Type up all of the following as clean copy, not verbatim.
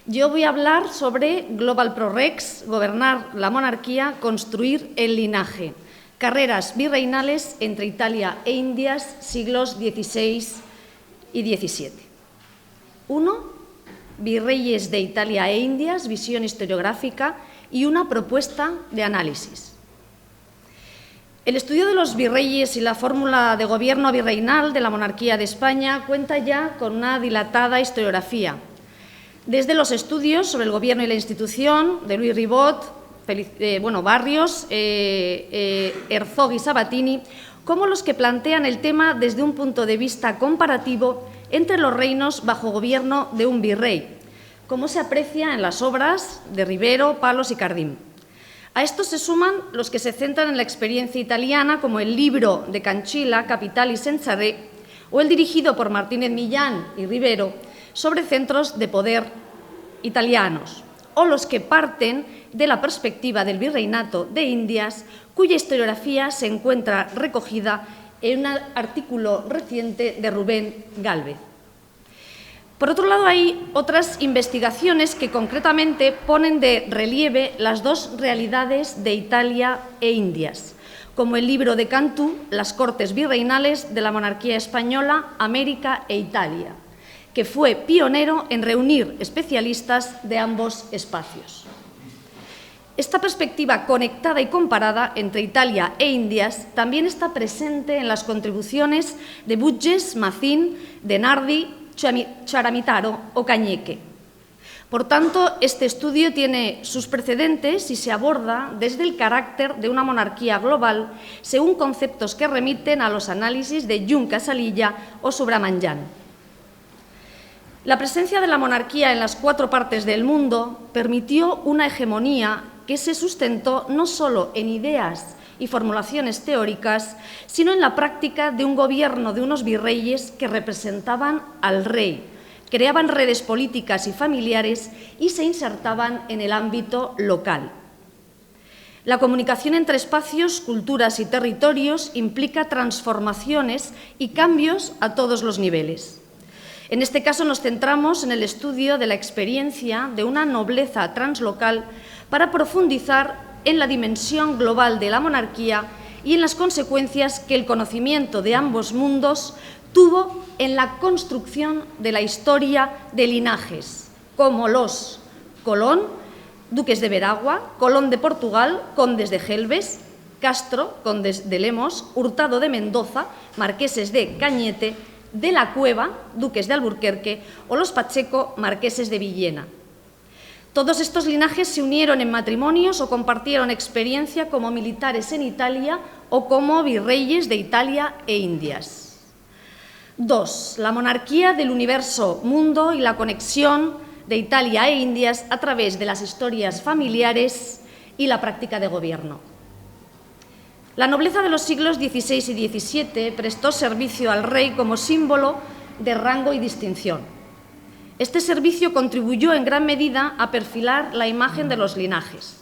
Yo voy a hablar sobre Global ProRex, gobernar la monarquía, construir el linaje, carreras virreinales entre Italia e Indias, siglos XVI y XVII. 1. Virreyes de Italia e Indias, visión historiográfica y una propuesta de análisis. El estudio de los virreyes y la fórmula de gobierno virreinal de la monarquía de España cuenta ya con una dilatada historiografía. Desde los estudios sobre el gobierno y la institución de Luis Ribot, Barrios, Herzog y Sabatini, como los que plantean el tema desde un punto de vista comparativo entre los reinos bajo gobierno de un virrey, como se aprecia en las obras de Rivero, Palos y Cardín. A esto se suman los que se centran en la experiencia italiana, como el libro de Cancilla, Capitali senza re, o el dirigido por Martínez Millán y Rivero, sobre centros de poder italianos, o los que parten de la perspectiva del virreinato de Indias, cuya historiografía se encuentra recogida en un artículo reciente de Rubén Gálvez. Por otro lado, hay otras investigaciones que concretamente ponen de relieve las dos realidades de Italia e Indias, como el libro de Cantú, Las Cortes Virreinales de la Monarquía Española, América e Italia, que fue pionero en reunir especialistas de ambos espacios. Esta perspectiva conectada y comparada entre Italia e Indias también está presente en las contribuciones de Budges, Mazin, De Nardi, Charamitaro o Cañeque. Por tanto, este estudio tiene sus precedentes y se aborda desde el carácter de una monarquía global, según conceptos que remiten a los análisis de Jung Casalilla o Subramanyan. La presencia de la monarquía en las 4 partes del mundo permitió una hegemonía que se sustentó no solo en ideas y formulaciones teóricas, sino en la práctica de un gobierno de unos virreyes que representaban al rey, creaban redes políticas y familiares y se insertaban en el ámbito local. La comunicación entre espacios, culturas y territorios implica transformaciones y cambios a todos los niveles. En este caso nos centramos en el estudio de la experiencia de una nobleza translocal para profundizar en la dimensión global de la monarquía y en las consecuencias que el conocimiento de ambos mundos tuvo en la construcción de la historia de linajes, como los Colón, duques de Veragua, Colón de Portugal, condes de Gelbes, Castro, condes de Lemos, Hurtado de Mendoza, marqueses de Cañete, de la Cueva, duques de Alburquerque, o los Pacheco, marqueses de Villena. Todos estos linajes se unieron en matrimonios o compartieron experiencia como militares en Italia o como virreyes de Italia e Indias. 2. La monarquía del universo mundo y la conexión de Italia e Indias a través de las historias familiares y la práctica de gobierno. La nobleza de los siglos XVI y XVII prestó servicio al rey como símbolo de rango y distinción. Este servicio contribuyó en gran medida a perfilar la imagen de los linajes.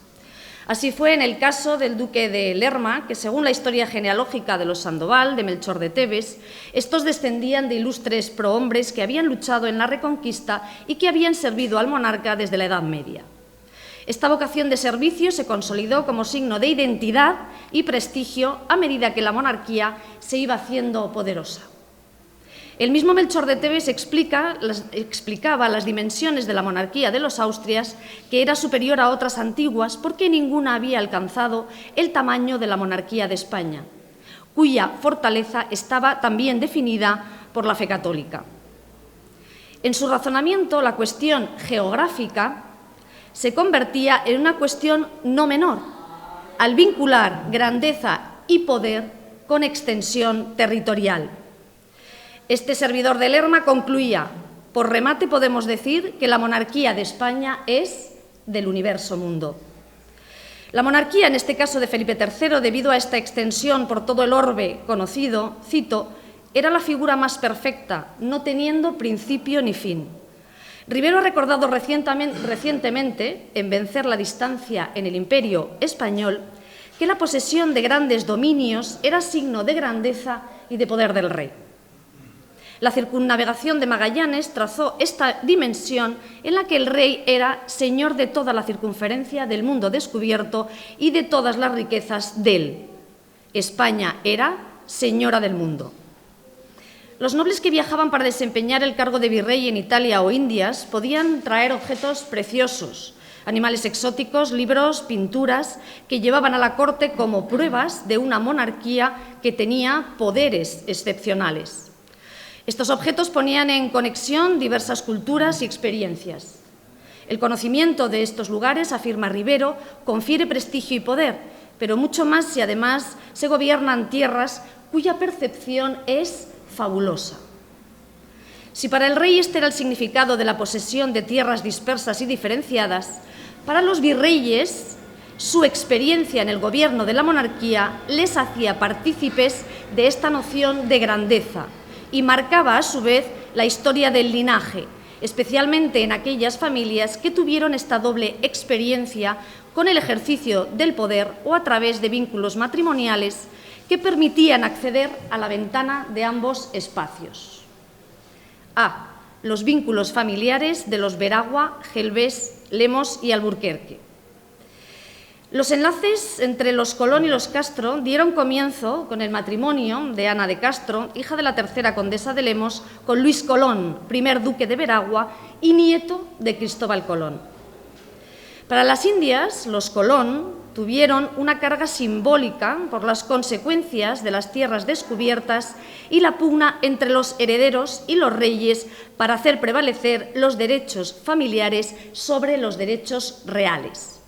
Así fue en el caso del duque de Lerma, que según la historia genealógica de los Sandoval, de Melchor de Tebes, estos descendían de ilustres prohombres que habían luchado en la Reconquista y que habían servido al monarca desde la Edad Media. Esta vocación de servicio se consolidó como signo de identidad y prestigio a medida que la monarquía se iba haciendo poderosa. El mismo Melchor de Tebes explicaba las dimensiones de la monarquía de los Austrias, que era superior a otras antiguas porque ninguna había alcanzado el tamaño de la monarquía de España, cuya fortaleza estaba también definida por la fe católica. En su razonamiento, la cuestión geográfica se convertía en una cuestión no menor, al vincular grandeza y poder con extensión territorial. Este servidor de Lerma concluía: por remate podemos decir que la monarquía de España es del universo mundo. La monarquía, en este caso de Felipe III, debido a esta extensión por todo el orbe conocido, cito, era la figura más perfecta, no teniendo principio ni fin. Rivero ha recordado recientemente, en Vencer la distancia en el Imperio Español, que la posesión de grandes dominios era signo de grandeza y de poder del rey. La circunnavegación de Magallanes trazó esta dimensión en la que el rey era señor de toda la circunferencia del mundo descubierto y de todas las riquezas de él. España era señora del mundo. Los nobles que viajaban para desempeñar el cargo de virrey en Italia o Indias podían traer objetos preciosos, animales exóticos, libros, pinturas, que llevaban a la corte como pruebas de una monarquía que tenía poderes excepcionales. Estos objetos ponían en conexión diversas culturas y experiencias. El conocimiento de estos lugares, afirma Rivero, confiere prestigio y poder, pero mucho más si además se gobiernan tierras cuya percepción es fabulosa. Si para el rey este era el significado de la posesión de tierras dispersas y diferenciadas, para los virreyes su experiencia en el gobierno de la monarquía les hacía partícipes de esta noción de grandeza y marcaba a su vez la historia del linaje, especialmente en aquellas familias que tuvieron esta doble experiencia con el ejercicio del poder o a través de vínculos matrimoniales que permitían acceder a la ventana de ambos espacios. A. Los vínculos familiares de los Veragua, Gelbés, Lemos y Alburquerque. Los enlaces entre los Colón y los Castro dieron comienzo con el matrimonio de Ana de Castro, hija de la tercera condesa de Lemos, con Luis Colón, primer duque de Veragua y nieto de Cristóbal Colón. Para las Indias, los Colón tuvieron una carga simbólica por las consecuencias de las tierras descubiertas y la pugna entre los herederos y los reyes para hacer prevalecer los derechos familiares sobre los derechos reales.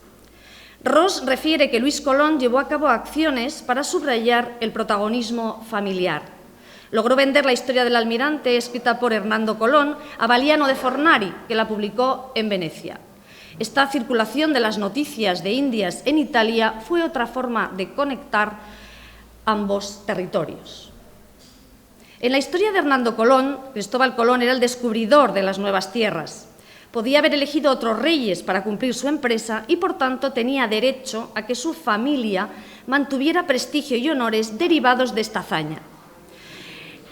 Ross refiere que Luis Colón llevó a cabo acciones para subrayar el protagonismo familiar. Logró vender la historia del almirante, escrita por Hernando Colón, a Baliano de Fornari, que la publicó en Venecia. Esta circulación de las noticias de Indias en Italia fue otra forma de conectar ambos territorios. En la historia de Hernando Colón, Cristóbal Colón era el descubridor de las nuevas tierras. Podía haber elegido otros reyes para cumplir su empresa y, por tanto, tenía derecho a que su familia mantuviera prestigio y honores derivados de esta hazaña.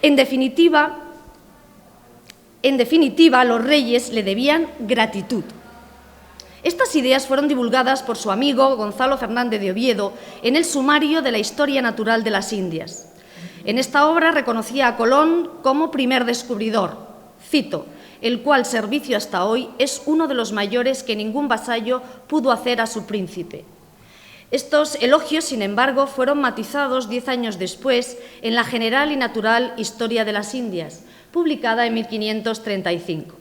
En definitiva, los reyes le debían gratitud. Estas ideas fueron divulgadas por su amigo Gonzalo Fernández de Oviedo en el Sumario de la Historia Natural de las Indias. En esta obra reconocía a Colón como primer descubridor. Cito: el cual servicio hasta hoy es uno de los mayores que ningún vasallo pudo hacer a su príncipe. Estos elogios, sin embargo, fueron matizados 10 años después en la General y Natural Historia de las Indias, publicada en 1535.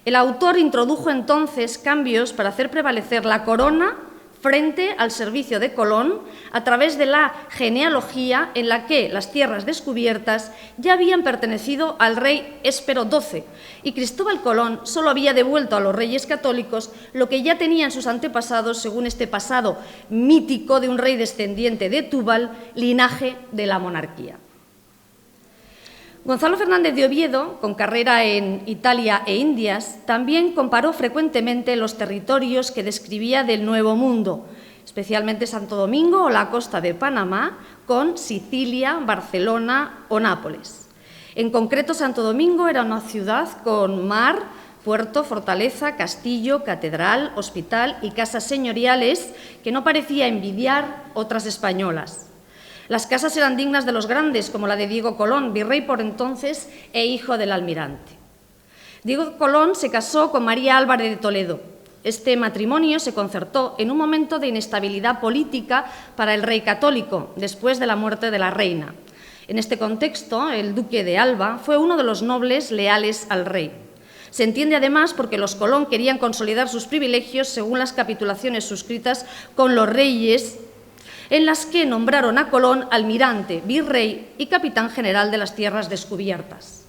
El autor introdujo entonces cambios para hacer prevalecer la corona frente al servicio de Colón a través de la genealogía en la que las tierras descubiertas ya habían pertenecido al rey Espero XII y Cristóbal Colón solo había devuelto a los reyes católicos lo que ya tenían sus antepasados según este pasado mítico de un rey descendiente de Túbal, linaje de la monarquía. Gonzalo Fernández de Oviedo, con carrera en Italia e Indias, también comparó frecuentemente los territorios que describía del Nuevo Mundo, especialmente Santo Domingo o la costa de Panamá, con Sicilia, Barcelona o Nápoles. En concreto, Santo Domingo era una ciudad con mar, puerto, fortaleza, castillo, catedral, hospital y casas señoriales que no parecía envidiar otras españolas. Las casas eran dignas de los grandes, como la de Diego Colón, virrey por entonces e hijo del almirante. Diego Colón se casó con María Álvarez de Toledo. Este matrimonio se concertó en un momento de inestabilidad política para el rey católico, después de la muerte de la reina. En este contexto, el duque de Alba fue uno de los nobles leales al rey. Se entiende además porque los Colón querían consolidar sus privilegios según las capitulaciones suscritas con los reyes, en las que nombraron a Colón almirante, virrey y capitán general de las tierras descubiertas.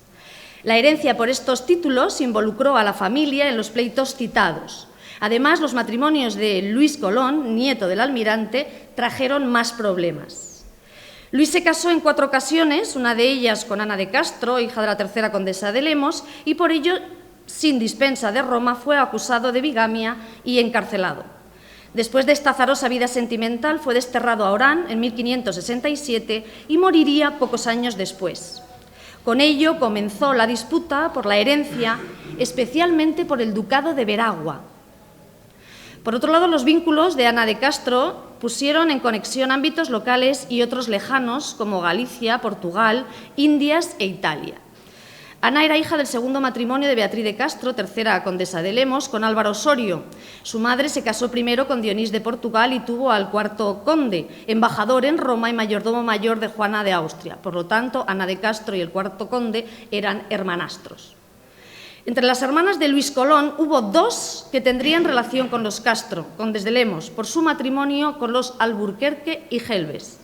La herencia por estos títulos involucró a la familia en los pleitos citados. Además, los matrimonios de Luis Colón, nieto del almirante, trajeron más problemas. Luis se casó en 4 ocasiones, una de ellas con Ana de Castro, hija de la tercera condesa de Lemos, y por ello, sin dispensa de Roma, fue acusado de bigamia y encarcelado. Después de esta azarosa vida sentimental, fue desterrado a Orán en 1567 y moriría pocos años después. Con ello comenzó la disputa por la herencia, especialmente por el ducado de Veragua. Por otro lado, los vínculos de Ana de Castro pusieron en conexión ámbitos locales y otros lejanos como Galicia, Portugal, Indias e Italia. Ana era hija del segundo matrimonio de Beatriz de Castro, tercera condesa de Lemos, con Álvaro Osorio. Su madre se casó primero con Dionís de Portugal y tuvo al cuarto conde, embajador en Roma y mayordomo mayor de Juana de Austria. Por lo tanto, Ana de Castro y el cuarto conde eran hermanastros. Entre las hermanas de Luis Colón hubo dos que tendrían relación con los Castro, condes de Lemos, por su matrimonio con los Alburquerque y Gelbes.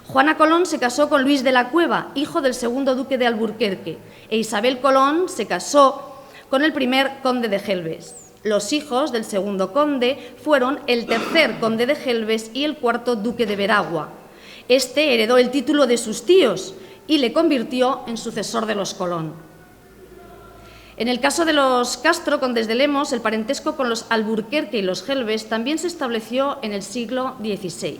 Juana Colón se casó con Luis de la Cueva, hijo del segundo duque de Alburquerque, e Isabel Colón se casó con el primer conde de Gelbes. Los hijos del segundo conde fueron el tercer conde de Gelbes y el cuarto duque de Veragua. Este heredó el título de sus tíos y le convirtió en sucesor de los Colón. En el caso de los Castro, condes de Lemos, el parentesco con los Alburquerque y los Gelbes también se estableció en el siglo XVI.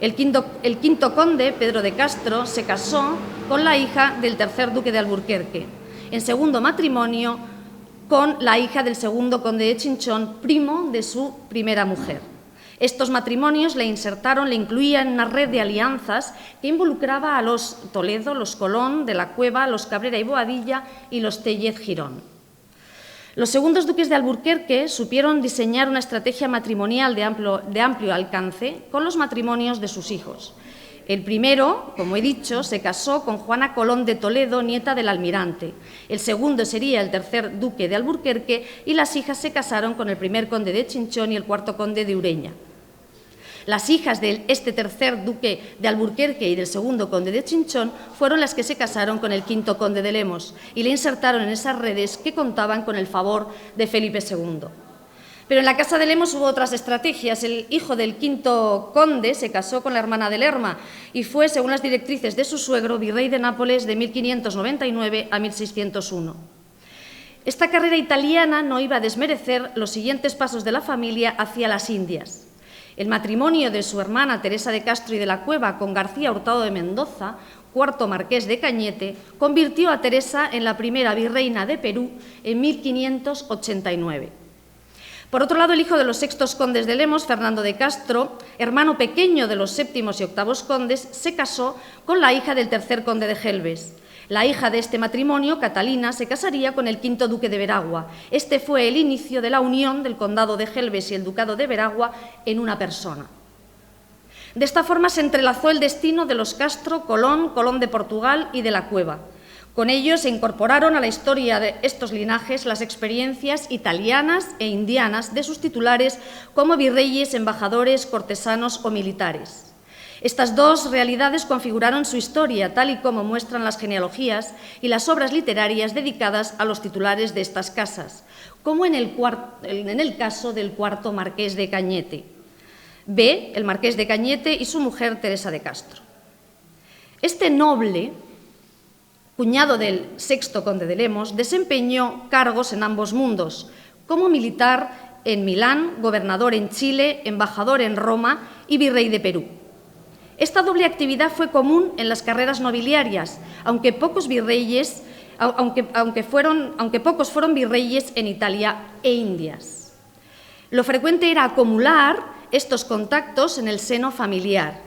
El quinto conde, Pedro de Castro, se casó con la hija del tercer duque de Alburquerque, en segundo matrimonio con la hija del segundo conde de Chinchón, primo de su primera mujer. Estos matrimonios le incluían una red de alianzas que involucraba a los Toledo, los Colón, de la Cueva, los Cabrera y Boadilla y los Tellez Girón. Los segundos duques de Alburquerque supieron diseñar una estrategia matrimonial de amplio alcance con los matrimonios de sus hijos. El primero, como he dicho, se casó con Juana Colón de Toledo, nieta del almirante. El segundo sería el tercer duque de Alburquerque y las hijas se casaron con el primer conde de Chinchón y el cuarto conde de Ureña. Las hijas de este tercer duque de Alburquerque y del segundo conde de Chinchón fueron las que se casaron con el quinto conde de Lemos y le insertaron en esas redes que contaban con el favor de Felipe II. Pero en la casa de Lemos hubo otras estrategias. El hijo del quinto conde se casó con la hermana de Lerma y fue, según las directrices de su suegro, virrey de Nápoles de 1599 a 1601. Esta carrera italiana no iba a desmerecer los siguientes pasos de la familia hacia las Indias. El matrimonio de su hermana Teresa de Castro y de la Cueva con García Hurtado de Mendoza, cuarto marqués de Cañete, convirtió a Teresa en la primera virreina de Perú en 1589. Por otro lado, el hijo de los sextos condes de Lemos, Fernando de Castro, hermano pequeño de los séptimos y octavos condes, se casó con la hija del tercer conde de Gelbes. La hija de este matrimonio, Catalina, se casaría con el quinto duque de Veragua. Este fue el inicio de la unión del condado de Gelbes y el ducado de Veragua en una persona. De esta forma se entrelazó el destino de los Castro, Colón, Colón de Portugal y de la Cueva. Con ello se incorporaron a la historia de estos linajes las experiencias italianas e indianas de sus titulares como virreyes, embajadores, cortesanos o militares. Estas dos realidades configuraron su historia, tal y como muestran las genealogías y las obras literarias dedicadas a los titulares de estas casas, como en el caso del cuarto marqués de Cañete. B, el marqués de Cañete y su mujer Teresa de Castro. Este noble, cuñado del sexto conde de Lemos, desempeñó cargos en ambos mundos, como militar en Milán, gobernador en Chile, embajador en Roma y virrey de Perú. Esta doble actividad fue común en las carreras nobiliarias, aunque pocos fueron virreyes en Italia e Indias. Lo frecuente era acumular estos contactos en el seno familiar.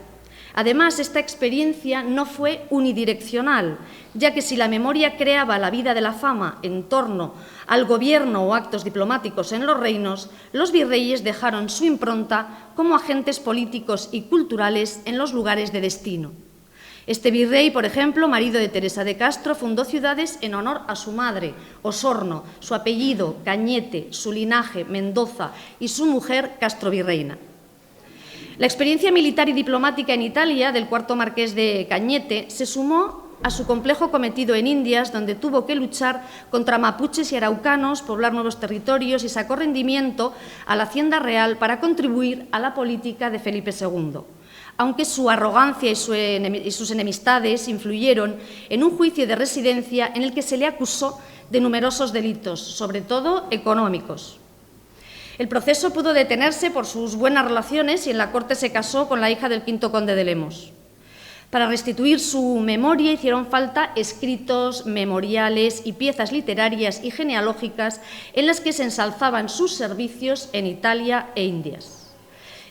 Además, esta experiencia no fue unidireccional, ya que si la memoria creaba la vida de la fama en torno al gobierno o actos diplomáticos en los reinos, los virreyes dejaron su impronta como agentes políticos y culturales en los lugares de destino. Este virrey, por ejemplo, marido de Teresa de Castro, fundó ciudades en honor a su madre, Osorno, su apellido, Cañete, su linaje, Mendoza, y su mujer, Castrovirreina. La experiencia militar y diplomática en Italia del cuarto marqués de Cañete se sumó a su complejo cometido en Indias, donde tuvo que luchar contra mapuches y araucanos, poblar nuevos territorios y sacó rendimiento a la hacienda real para contribuir a la política de Felipe II. Aunque su arrogancia y sus enemistades influyeron en un juicio de residencia en el que se le acusó de numerosos delitos, sobre todo económicos. El proceso pudo detenerse por sus buenas relaciones y en la corte se casó con la hija del quinto conde de Lemos. Para restituir su memoria hicieron falta escritos, memoriales y piezas literarias y genealógicas en las que se ensalzaban sus servicios en Italia e Indias.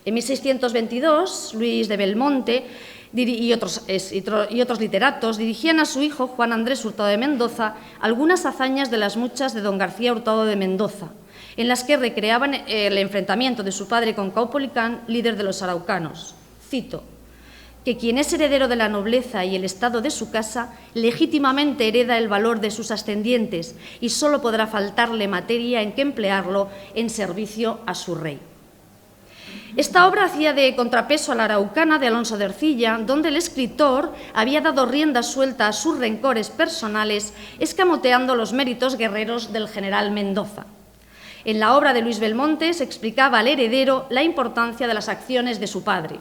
En 1622, Luis de Belmonte y otros literatos dirigían a su hijo, Juan Andrés Hurtado de Mendoza, algunas hazañas de las muchas de don García Hurtado de Mendoza, en las que recreaban el enfrentamiento de su padre con Caupolicán, líder de los araucanos. Cito: que quien es heredero de la nobleza y el estado de su casa, legítimamente hereda el valor de sus ascendientes y solo podrá faltarle materia en que emplearlo en servicio a su rey. Esta obra hacía de contrapeso a la Araucana de Alonso de Ercilla, donde el escritor había dado rienda suelta a sus rencores personales, escamoteando los méritos guerreros del general Mendoza. En la obra de Luis Belmonte se explicaba al heredero la importancia de las acciones de su padre.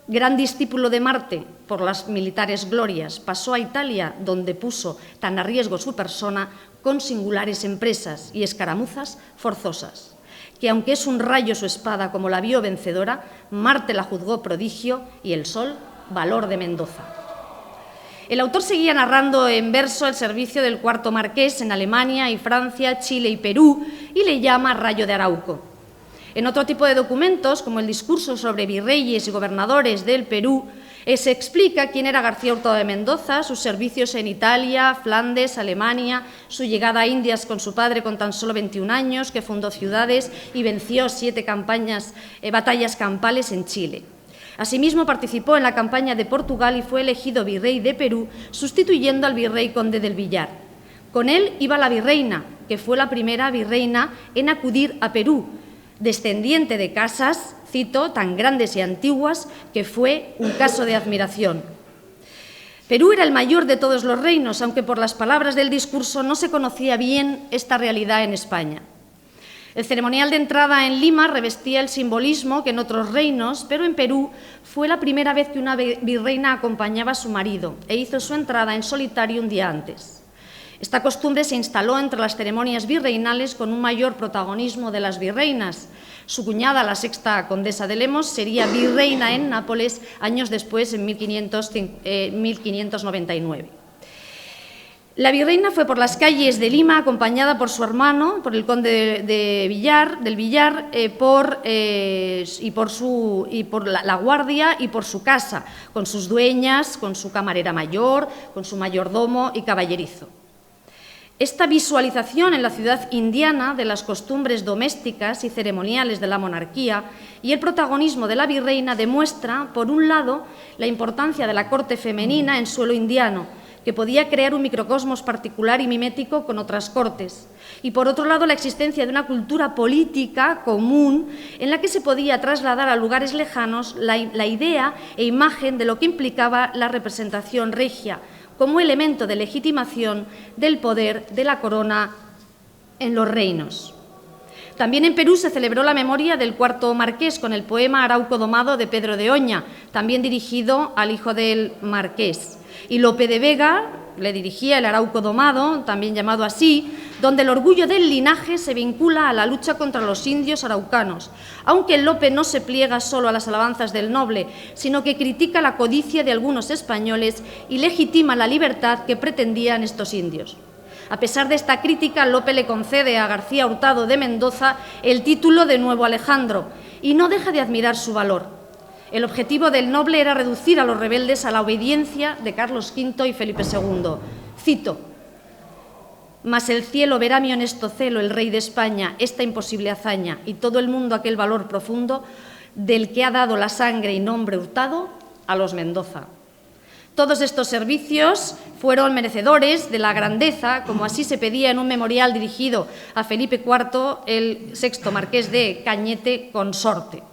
Gran discípulo de Marte por las militares glorias, pasó a Italia, donde puso tan a riesgo su persona con singulares empresas y escaramuzas forzosas, que aunque es un rayo su espada como la vio vencedora, Marte la juzgó prodigio y el sol valor de Mendoza. El autor seguía narrando en verso el servicio del cuarto marqués en Alemania y Francia, Chile y Perú, y le llama Rayo de Arauco. En otro tipo de documentos, como el discurso sobre virreyes y gobernadores del Perú, se explica quién era García Hurtado de Mendoza, sus servicios en Italia, Flandes, Alemania, su llegada a Indias con su padre con tan solo 21 años, que fundó ciudades y venció 7 batallas campales en Chile. Asimismo, participó en la campaña de Portugal y fue elegido virrey de Perú, sustituyendo al virrey conde del Villar. Con él iba la virreina, que fue la primera virreina en acudir a Perú, descendiente de casas, cito, tan grandes y antiguas, que fue un caso de admiración. Perú era el mayor de todos los reinos, aunque por las palabras del discurso no se conocía bien esta realidad en España. El ceremonial de entrada en Lima revestía el simbolismo que en otros reinos, pero en Perú fue la primera vez que una virreina acompañaba a su marido e hizo su entrada en solitario un día antes. Esta costumbre se instaló entre las ceremonias virreinales con un mayor protagonismo de las virreinas. Su cuñada, la sexta condesa de Lemos, sería virreina en Nápoles años después, en 1599. La virreina fue por las calles de Lima acompañada por su hermano, por el conde del Villar, por la guardia y por su casa, con sus dueñas, con su camarera mayor, con su mayordomo y caballerizo. Esta visualización en la ciudad indiana de las costumbres domésticas y ceremoniales de la monarquía y el protagonismo de la virreina demuestra, por un lado, la importancia de la corte femenina en suelo indiano, que podía crear un microcosmos particular y mimético con otras cortes, y por otro lado la existencia de una cultura política común en la que se podía trasladar a lugares lejanos la idea e imagen de lo que implicaba la representación regia, como elemento de legitimación del poder de la corona en los reinos. También en Perú se celebró la memoria del cuarto marqués con el poema Arauco domado de Pedro de Oña, también dirigido al hijo del marqués. Y Lope de Vega le dirigía el Arauco domado, también llamado así, donde el orgullo del linaje se vincula a la lucha contra los indios araucanos, aunque Lope no se pliega solo a las alabanzas del noble, sino que critica la codicia de algunos españoles y legitima la libertad que pretendían estos indios. A pesar de esta crítica, Lope le concede a García Hurtado de Mendoza el título de Nuevo Alejandro y no deja de admirar su valor. El objetivo del noble era reducir a los rebeldes a la obediencia de Carlos V y Felipe II. Cito: «Mas el cielo verá mi honesto celo, el rey de España, esta imposible hazaña, y todo el mundo aquel valor profundo del que ha dado la sangre y nombre Hurtado a los Mendoza». Todos estos servicios fueron merecedores de la grandeza, como así se pedía en un memorial dirigido a Felipe IV, el sexto marqués de Cañete, consorte.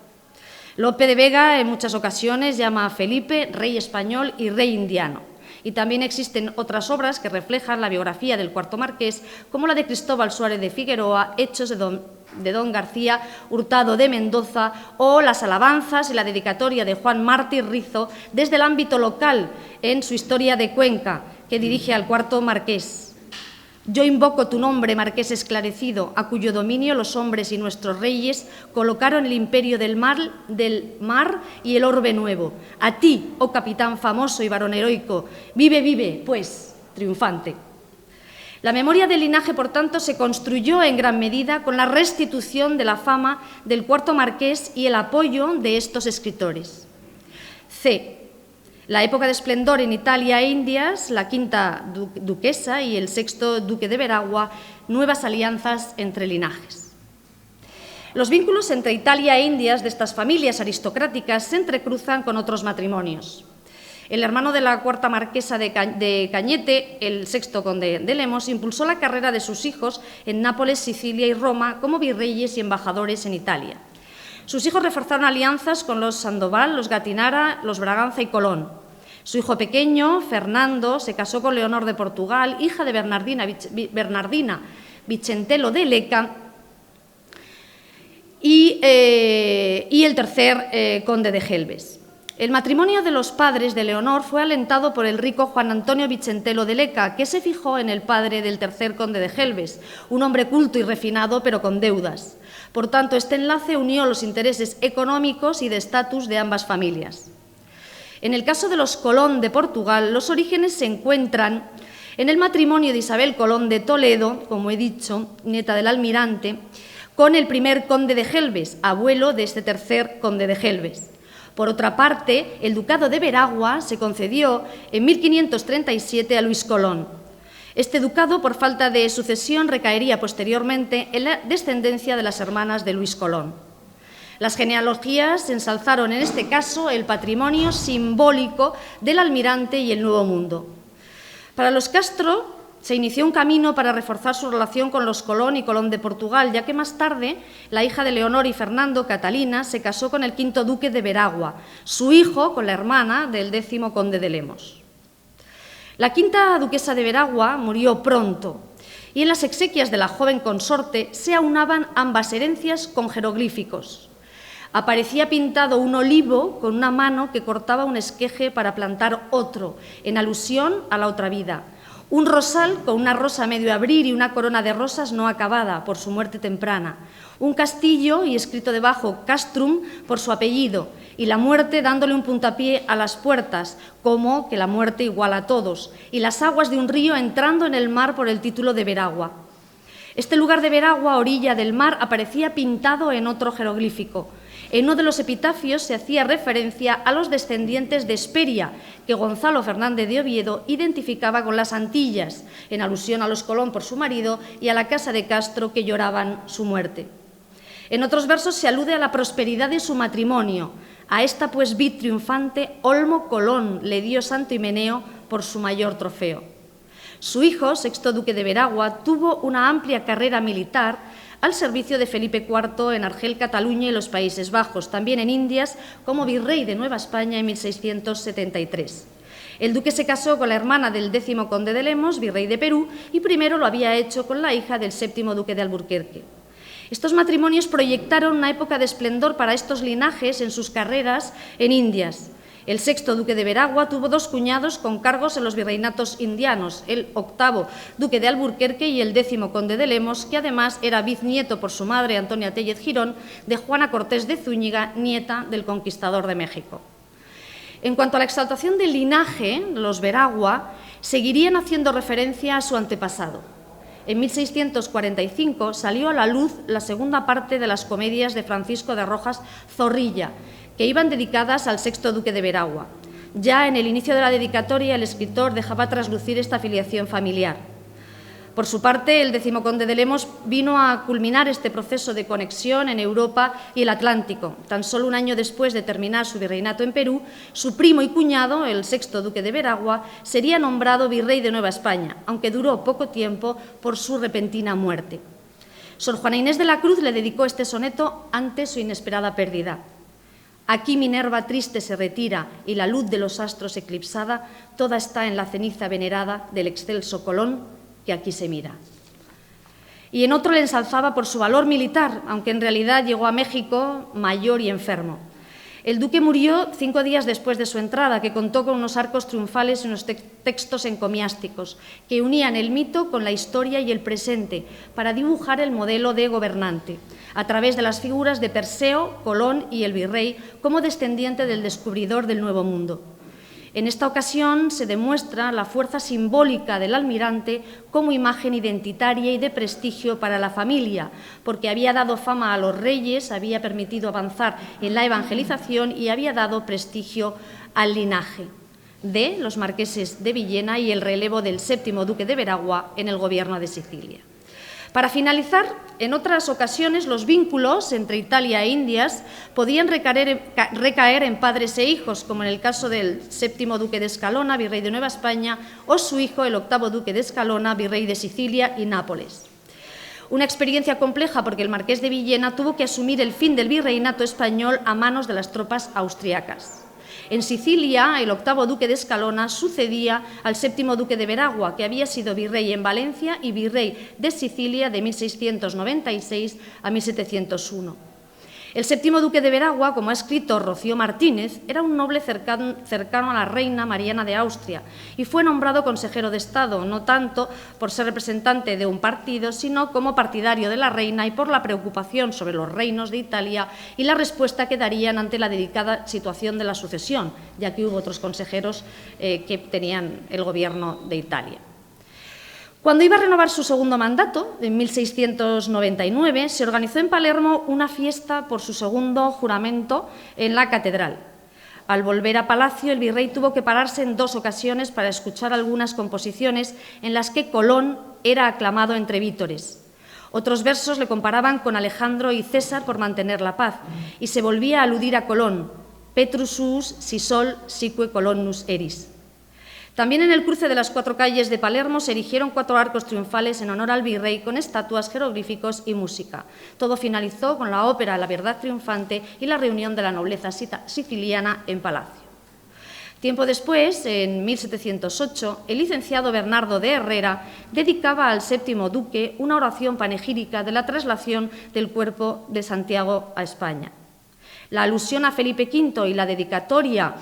Lope de Vega en muchas ocasiones llama a Felipe rey español y rey indiano. Y también existen otras obras que reflejan la biografía del cuarto marqués, como la de Cristóbal Suárez de Figueroa, Hechos de don García Hurtado de Mendoza, o las alabanzas y la dedicatoria de Juan Martí Rizo desde el ámbito local en su Historia de Cuenca, que dirige al cuarto marqués. Yo invoco tu nombre, marqués esclarecido, a cuyo dominio los hombres y nuestros reyes colocaron el imperio del mar y el orbe nuevo. A ti, oh capitán famoso y varón heroico, vive, vive, pues, triunfante. La memoria del linaje, por tanto, se construyó en gran medida con la restitución de la fama del cuarto marqués y el apoyo de estos escritores. C. La época de esplendor en Italia e Indias, la quinta duquesa y el sexto duque de Veragua, nuevas alianzas entre linajes. Los vínculos entre Italia e Indias de estas familias aristocráticas se entrecruzan con otros matrimonios. El hermano de la cuarta marquesa de Cañete, el sexto conde de Lemos, impulsó la carrera de sus hijos en Nápoles, Sicilia y Roma como virreyes y embajadores en Italia. Sus hijos reforzaron alianzas con los Sandoval, los Gattinara, los Braganza y Colón. Su hijo pequeño, Fernando, se casó con Leonor de Portugal, hija de Bernardina Vicentelo de Leca, y el tercer conde de Gelbes. El matrimonio de los padres de Leonor fue alentado por el rico Juan Antonio Vicentelo de Leca, que se fijó en el padre del tercer conde de Gelbes, un hombre culto y refinado, pero con deudas. Por tanto, este enlace unió los intereses económicos y de estatus de ambas familias. En el caso de los Colón de Portugal, los orígenes se encuentran en el matrimonio de Isabel Colón de Toledo, como he dicho, nieta del almirante, con el primer conde de Gelbes, abuelo de este tercer conde de Gelbes. Por otra parte, el ducado de Veragua se concedió en 1537 a Luis Colón. Este ducado, por falta de sucesión, recaería posteriormente en la descendencia de las hermanas de Luis Colón. Las genealogías ensalzaron en este caso el patrimonio simbólico del almirante y el Nuevo Mundo. Para los Castro se inició un camino para reforzar su relación con los Colón y Colón de Portugal, ya que más tarde la hija de Leonor y Fernando, Catalina, se casó con el quinto duque de Veragua, su hijo con la hermana del 10º conde de Lemos. La quinta duquesa de Veragua murió pronto y en las exequias de la joven consorte se aunaban ambas herencias con jeroglíficos. Aparecía pintado un olivo con una mano que cortaba un esqueje para plantar otro, en alusión a la otra vida. Un rosal con una rosa a medio abrir y una corona de rosas no acabada por su muerte temprana. Un castillo y escrito debajo Castrum por su apellido y la muerte dándole un puntapié a las puertas, como que la muerte iguala a todos, y las aguas de un río entrando en el mar por el título de Veragua. Este lugar de Veragua, orilla del mar, aparecía pintado en otro jeroglífico. En uno de los epitafios se hacía referencia a los descendientes de Hesperia, que Gonzalo Fernández de Oviedo identificaba con las Antillas, en alusión a los Colón por su marido y a la casa de Castro, que lloraban su muerte. En otros versos se alude a la prosperidad de su matrimonio. A esta pues vid triunfante, Olmo Colón le dio Santo Himeneo por su mayor trofeo. Su hijo, sexto duque de Veragua, tuvo una amplia carrera militar al servicio de Felipe IV en Argel, Cataluña y los Países Bajos, también en Indias como virrey de Nueva España en 1673. El duque se casó con la hermana del 10º conde de Lemos, virrey de Perú, y primero lo había hecho con la hija del 7º duque de Alburquerque. Estos matrimonios proyectaron una época de esplendor para estos linajes en sus carreras en Indias. El sexto duque de Veragua tuvo dos cuñados con cargos en los virreinatos indianos, el 8º duque de Alburquerque y el 10º conde de Lemos, que además era biznieto por su madre, Antonia Tellez Girón, de Juana Cortés de Zúñiga, nieta del conquistador de México. En cuanto a la exaltación del linaje, los Veragua seguirían haciendo referencia a su antepasado. En 1645 salió a la luz la segunda parte de las comedias de Francisco de Rojas Zorrilla, que iban dedicadas al sexto duque de Veragua. Ya en el inicio de la dedicatoria, el escritor dejaba traslucir esta filiación familiar. Por su parte, el 10º conde de Lemos vino a culminar este proceso de conexión en Europa y el Atlántico. Tan solo un año después de terminar su virreinato en Perú, su primo y cuñado, el sexto duque de Veragua, sería nombrado virrey de Nueva España, aunque duró poco tiempo por su repentina muerte. Sor Juana Inés de la Cruz le dedicó este soneto ante su inesperada pérdida. Aquí Minerva triste se retira y la luz de los astros eclipsada, toda está en la ceniza venerada del excelso Colón que aquí se mira. Y en otro le ensalzaba por su valor militar, aunque en realidad llegó a México mayor y enfermo. El duque murió 5 días después de su entrada, que contó con unos arcos triunfales y unos textos encomiásticos que unían el mito con la historia y el presente para dibujar el modelo de gobernante, a través de las figuras de Perseo, Colón y el virrey como descendiente del descubridor del Nuevo Mundo. En esta ocasión se demuestra la fuerza simbólica del almirante como imagen identitaria y de prestigio para la familia, porque había dado fama a los reyes, había permitido avanzar en la evangelización y había dado prestigio al linaje de los marqueses de Villena y el relevo del séptimo duque de Veragua en el gobierno de Sicilia. Para finalizar, en otras ocasiones los vínculos entre Italia e Indias podían recaer en padres e hijos, como en el caso del séptimo duque de Escalona, virrey de Nueva España, o su hijo, el octavo duque de Escalona, virrey de Sicilia y Nápoles. Una experiencia compleja porque el marqués de Villena tuvo que asumir el fin del virreinato español a manos de las tropas austriacas. En Sicilia, el octavo duque de Escalona sucedía al séptimo duque de Veragua, que había sido virrey en Valencia y virrey de Sicilia de 1696 a 1701. El séptimo duque de Veragua, como ha escrito Rocío Martínez, era un noble cercano a la reina Mariana de Austria y fue nombrado consejero de Estado, no tanto por ser representante de un partido, sino como partidario de la reina y por la preocupación sobre los reinos de Italia y la respuesta que darían ante la delicada situación de la sucesión, ya que hubo otros consejeros que tenían el gobierno de Italia. Cuando iba a renovar su segundo mandato, en 1699, se organizó en Palermo una fiesta por su segundo juramento en la catedral. Al volver a Palacio, el virrey tuvo que pararse en 2 ocasiones para escuchar algunas composiciones en las que Colón era aclamado entre vítores. Otros versos le comparaban con Alejandro y César por mantener la paz, y se volvía a aludir a Colón, Petrus suus, si sol, sique colonnus eris. También en el cruce de las 4 calles de Palermo se erigieron 4 arcos triunfales en honor al virrey con estatuas, jeroglíficos y música. Todo finalizó con la ópera La verdad triunfante y la reunión de la nobleza siciliana en Palacio. Tiempo después, en 1708, el licenciado Bernardo de Herrera dedicaba al séptimo duque una oración panegírica de la traslación del cuerpo de Santiago a España. La alusión a Felipe V y la dedicatoria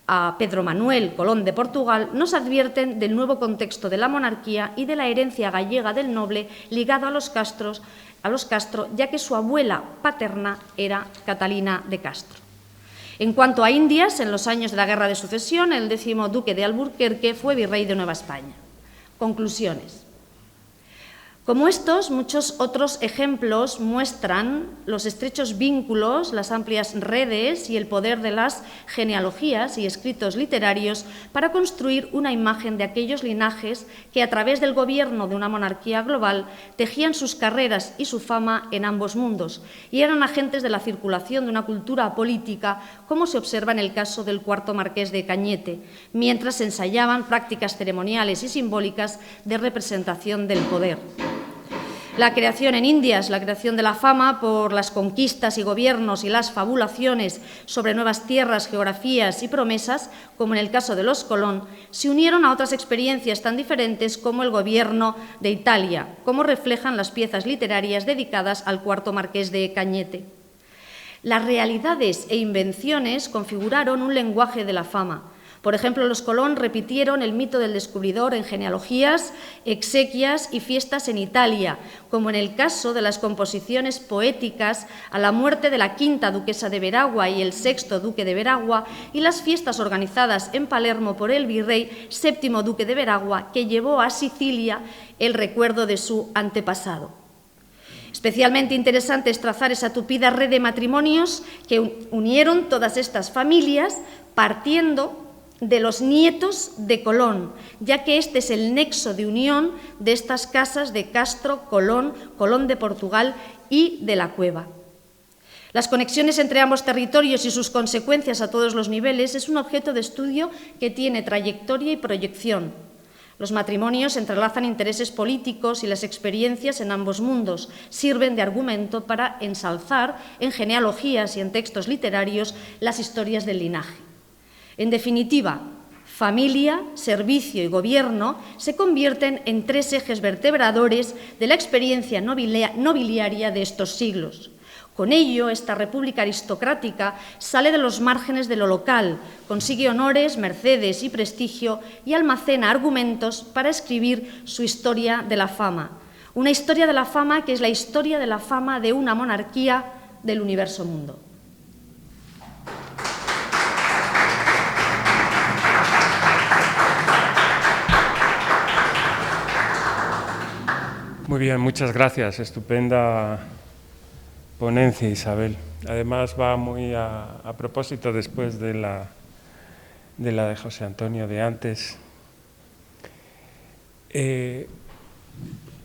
a Pedro Manuel, Colón de Portugal, nos advierten del nuevo contexto de la monarquía y de la herencia gallega del noble ligado a los Castro, ya que su abuela paterna era Catalina de Castro. En cuanto a Indias, en los años de la Guerra de Sucesión, el 10º duque de Alburquerque fue virrey de Nueva España. Conclusiones. Como estos, muchos otros ejemplos muestran los estrechos vínculos, las amplias redes y el poder de las genealogías y escritos literarios para construir una imagen de aquellos linajes que, a través del gobierno de una monarquía global, tejían sus carreras y su fama en ambos mundos y eran agentes de la circulación de una cultura política, como se observa en el caso del cuarto marqués de Cañete, mientras se ensayaban prácticas ceremoniales y simbólicas de representación del poder. La creación en Indias, la creación de la fama por las conquistas y gobiernos y las fabulaciones sobre nuevas tierras, geografías y promesas, como en el caso de los Colón, se unieron a otras experiencias tan diferentes como el gobierno de Italia, como reflejan las piezas literarias dedicadas al cuarto marqués de Cañete. Las realidades e invenciones configuraron un lenguaje de la fama. Por ejemplo, los Colón repitieron el mito del descubridor en genealogías, exequias y fiestas en Italia, como en el caso de las composiciones poéticas a la muerte de la quinta duquesa de Veragua y el sexto duque de Veragua y las fiestas organizadas en Palermo por el virrey séptimo duque de Veragua, que llevó a Sicilia el recuerdo de su antepasado. Especialmente interesante es trazar esa tupida red de matrimonios que unieron todas estas familias partiendo de los nietos de Colón, ya que este es el nexo de unión de estas casas de Castro, Colón, Colón de Portugal y de la Cueva. Las conexiones entre ambos territorios y sus consecuencias a todos los niveles es un objeto de estudio que tiene trayectoria y proyección. Los matrimonios entrelazan intereses políticos y las experiencias en ambos mundos sirven de argumento para ensalzar en genealogías y en textos literarios las historias del linaje. En definitiva, familia, servicio y gobierno se convierten en 3 ejes vertebradores de la experiencia nobiliaria de estos siglos. Con ello, esta república aristocrática sale de los márgenes de lo local, consigue honores, mercedes y prestigio y almacena argumentos para escribir su historia de la fama. Una historia de la fama que es la historia de la fama de una monarquía del universo mundo. Muy bien, muchas gracias. Estupenda ponencia, Isabel. Además va muy a propósito después de la de José Antonio de antes.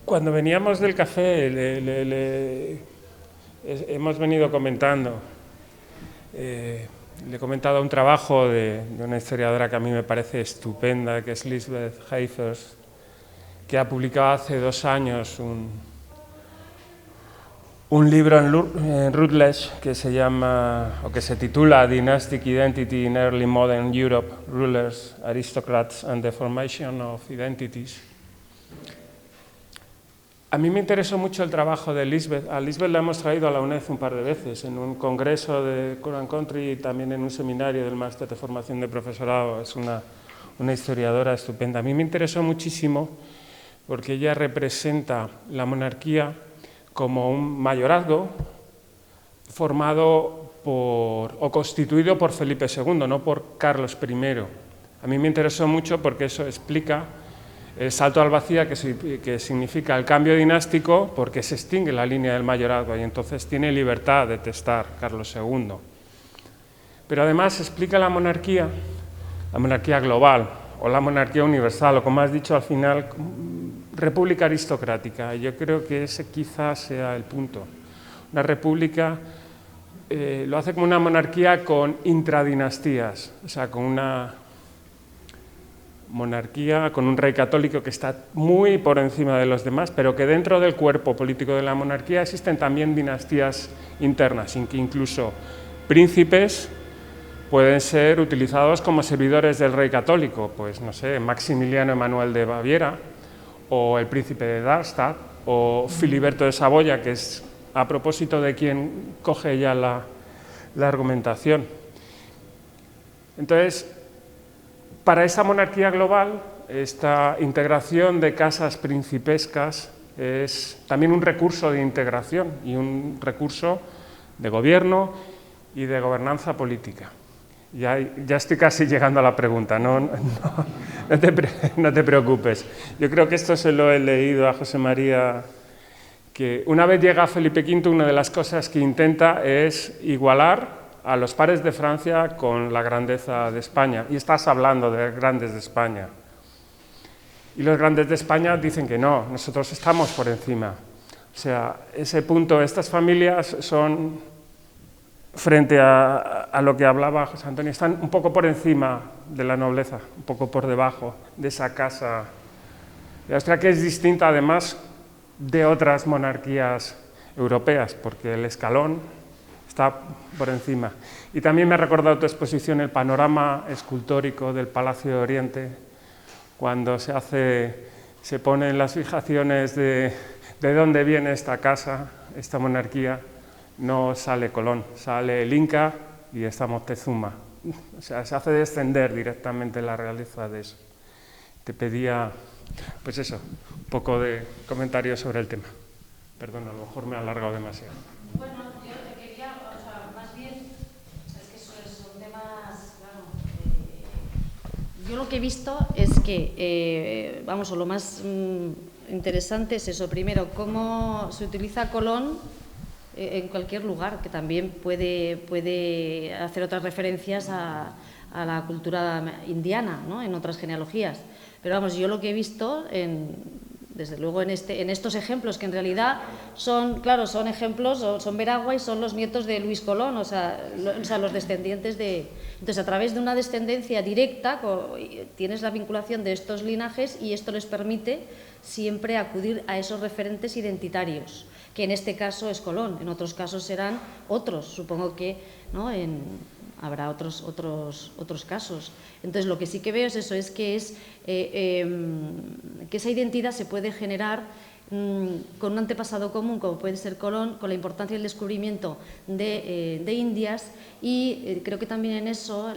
Cuando veníamos del café hemos venido comentando, le he comentado un trabajo de una historiadora que a mí me parece estupenda, que es Lisbeth Heifers, que ha publicado hace 2 años un libro en Routledge que se llama, o que se titula Dynastic Identity in Early Modern Europe, Rulers, Aristocrats and the Formation of Identities. A mí me interesó mucho el trabajo de Lisbeth. A Lisbeth la hemos traído a la UNED un par de veces, en un congreso de Coram Country y también en un seminario del máster de formación de profesorado. Es una historiadora estupenda. A mí me interesó muchísimo porque ella representa la monarquía como un mayorazgo formado o constituido por Felipe II, no por Carlos I. A mí me interesó mucho porque eso explica el salto al vacío que significa el cambio dinástico, porque se extingue la línea del mayorazgo y entonces tiene libertad de testar Carlos II. Pero además explica la monarquía global o la monarquía universal, o como has dicho al final, república aristocrática. Yo creo que ese quizás sea el punto. Una república lo hace como una monarquía con intradinastías, o sea, con una monarquía, con un rey católico que está muy por encima de los demás, pero que dentro del cuerpo político de la monarquía existen también dinastías internas, en que incluso príncipes pueden ser utilizados como servidores del rey católico, pues no sé, Maximiliano Emanuel de Baviera, o el príncipe de Darmstadt, o Filiberto de Saboya, que es a propósito de quien coge ya la argumentación. Entonces, para esa monarquía global, esta integración de casas principescas es también un recurso de integración y un recurso de gobierno y de gobernanza política. Ya estoy casi llegando a la pregunta, no te preocupes. Yo creo que esto se lo he leído a José María, que una vez llega Felipe V, una de las cosas que intenta es igualar a los pares de Francia con la grandeza de España. Y estás hablando de grandes de España. Y los grandes de España dicen que no, nosotros estamos por encima. O sea, ese punto, estas familias son, frente a lo que hablaba José Antonio, están un poco por encima de la nobleza, un poco por debajo de esa casa de Austria, que es distinta además de otras monarquías europeas, porque el escalón está por encima. Y también me ha recordado tu exposición, el panorama escultórico del Palacio de Oriente, cuando se ponen las fijaciones de dónde viene esta casa, esta monarquía. No sale Colón, sale el Inca y está Moctezuma. O sea, se hace descender directamente la realeza de eso. Te pedía, pues eso, un poco de comentarios sobre el tema. Perdón, a lo mejor me he alargado demasiado. Bueno, yo te quería, o sea, más bien, es que son temas, claro, yo lo que he visto es que, vamos, lo más interesante es eso. Primero, cómo se utiliza Colón en cualquier lugar, que también puede hacer otras referencias a la cultura indiana, ¿no?, en otras genealogías. Pero vamos, yo lo que he visto, desde luego en estos ejemplos, que en realidad son, claro, son ejemplos, son Veragua y son los nietos de Luis Colón, o sea, los descendientes de... Entonces, a través de una descendencia directa, tienes la vinculación de estos linajes y esto les permite siempre acudir a esos referentes identitarios, que en este caso es Colón, en otros casos serán otros, supongo que, ¿no?, habrá otros casos. Entonces, lo que sí que veo es eso, es que esa identidad se puede generar con un antepasado común, como puede ser Colón, con la importancia del descubrimiento de Indias, y creo que también en eso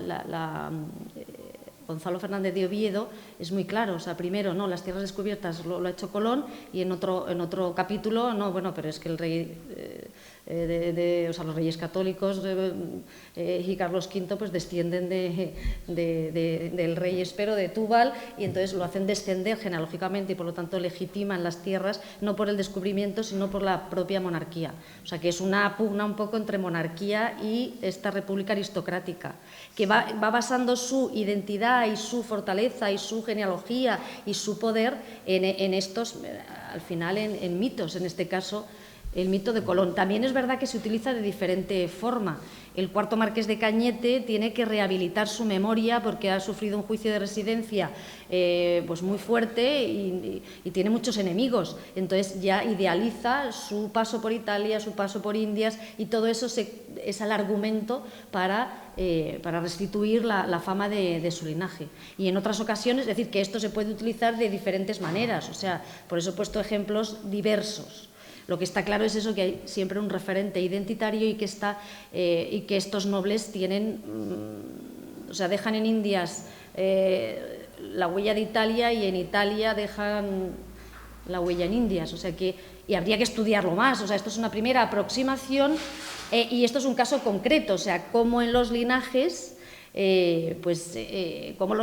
Gonzalo Fernández de Oviedo es muy claro. O sea, primero, no, las tierras descubiertas lo ha hecho Colón, y en otro capítulo, no, bueno, pero es que el rey, o sea, los reyes católicos y Carlos V pues descienden del rey Espero de Túbal, y entonces lo hacen descender genealógicamente y por lo tanto legitiman las tierras no por el descubrimiento sino por la propia monarquía. O sea, que es una pugna un poco entre monarquía y esta república aristocrática, que va basando su identidad y su fortaleza y su genealogía y su poder en estos, al final, en mitos, en este caso el mito de Colón. También es verdad que se utiliza de diferente forma. El cuarto marqués de Cañete tiene que rehabilitar su memoria porque ha sufrido un juicio de residencia pues muy fuerte y tiene muchos enemigos. Entonces ya idealiza su paso por Italia, su paso por Indias, y todo eso es el argumento para restituir la fama de su linaje. Y en otras ocasiones, es decir, que esto se puede utilizar de diferentes maneras. O sea, por eso he puesto ejemplos diversos. Lo que está claro es eso, que hay siempre un referente identitario y que estos nobles tienen, o sea, dejan en Indias la huella de Italia y en Italia dejan la huella en Indias. O sea y habría que estudiarlo más. O sea, esto es una primera aproximación y esto es un caso concreto. O sea, cómo en los linajes, cómo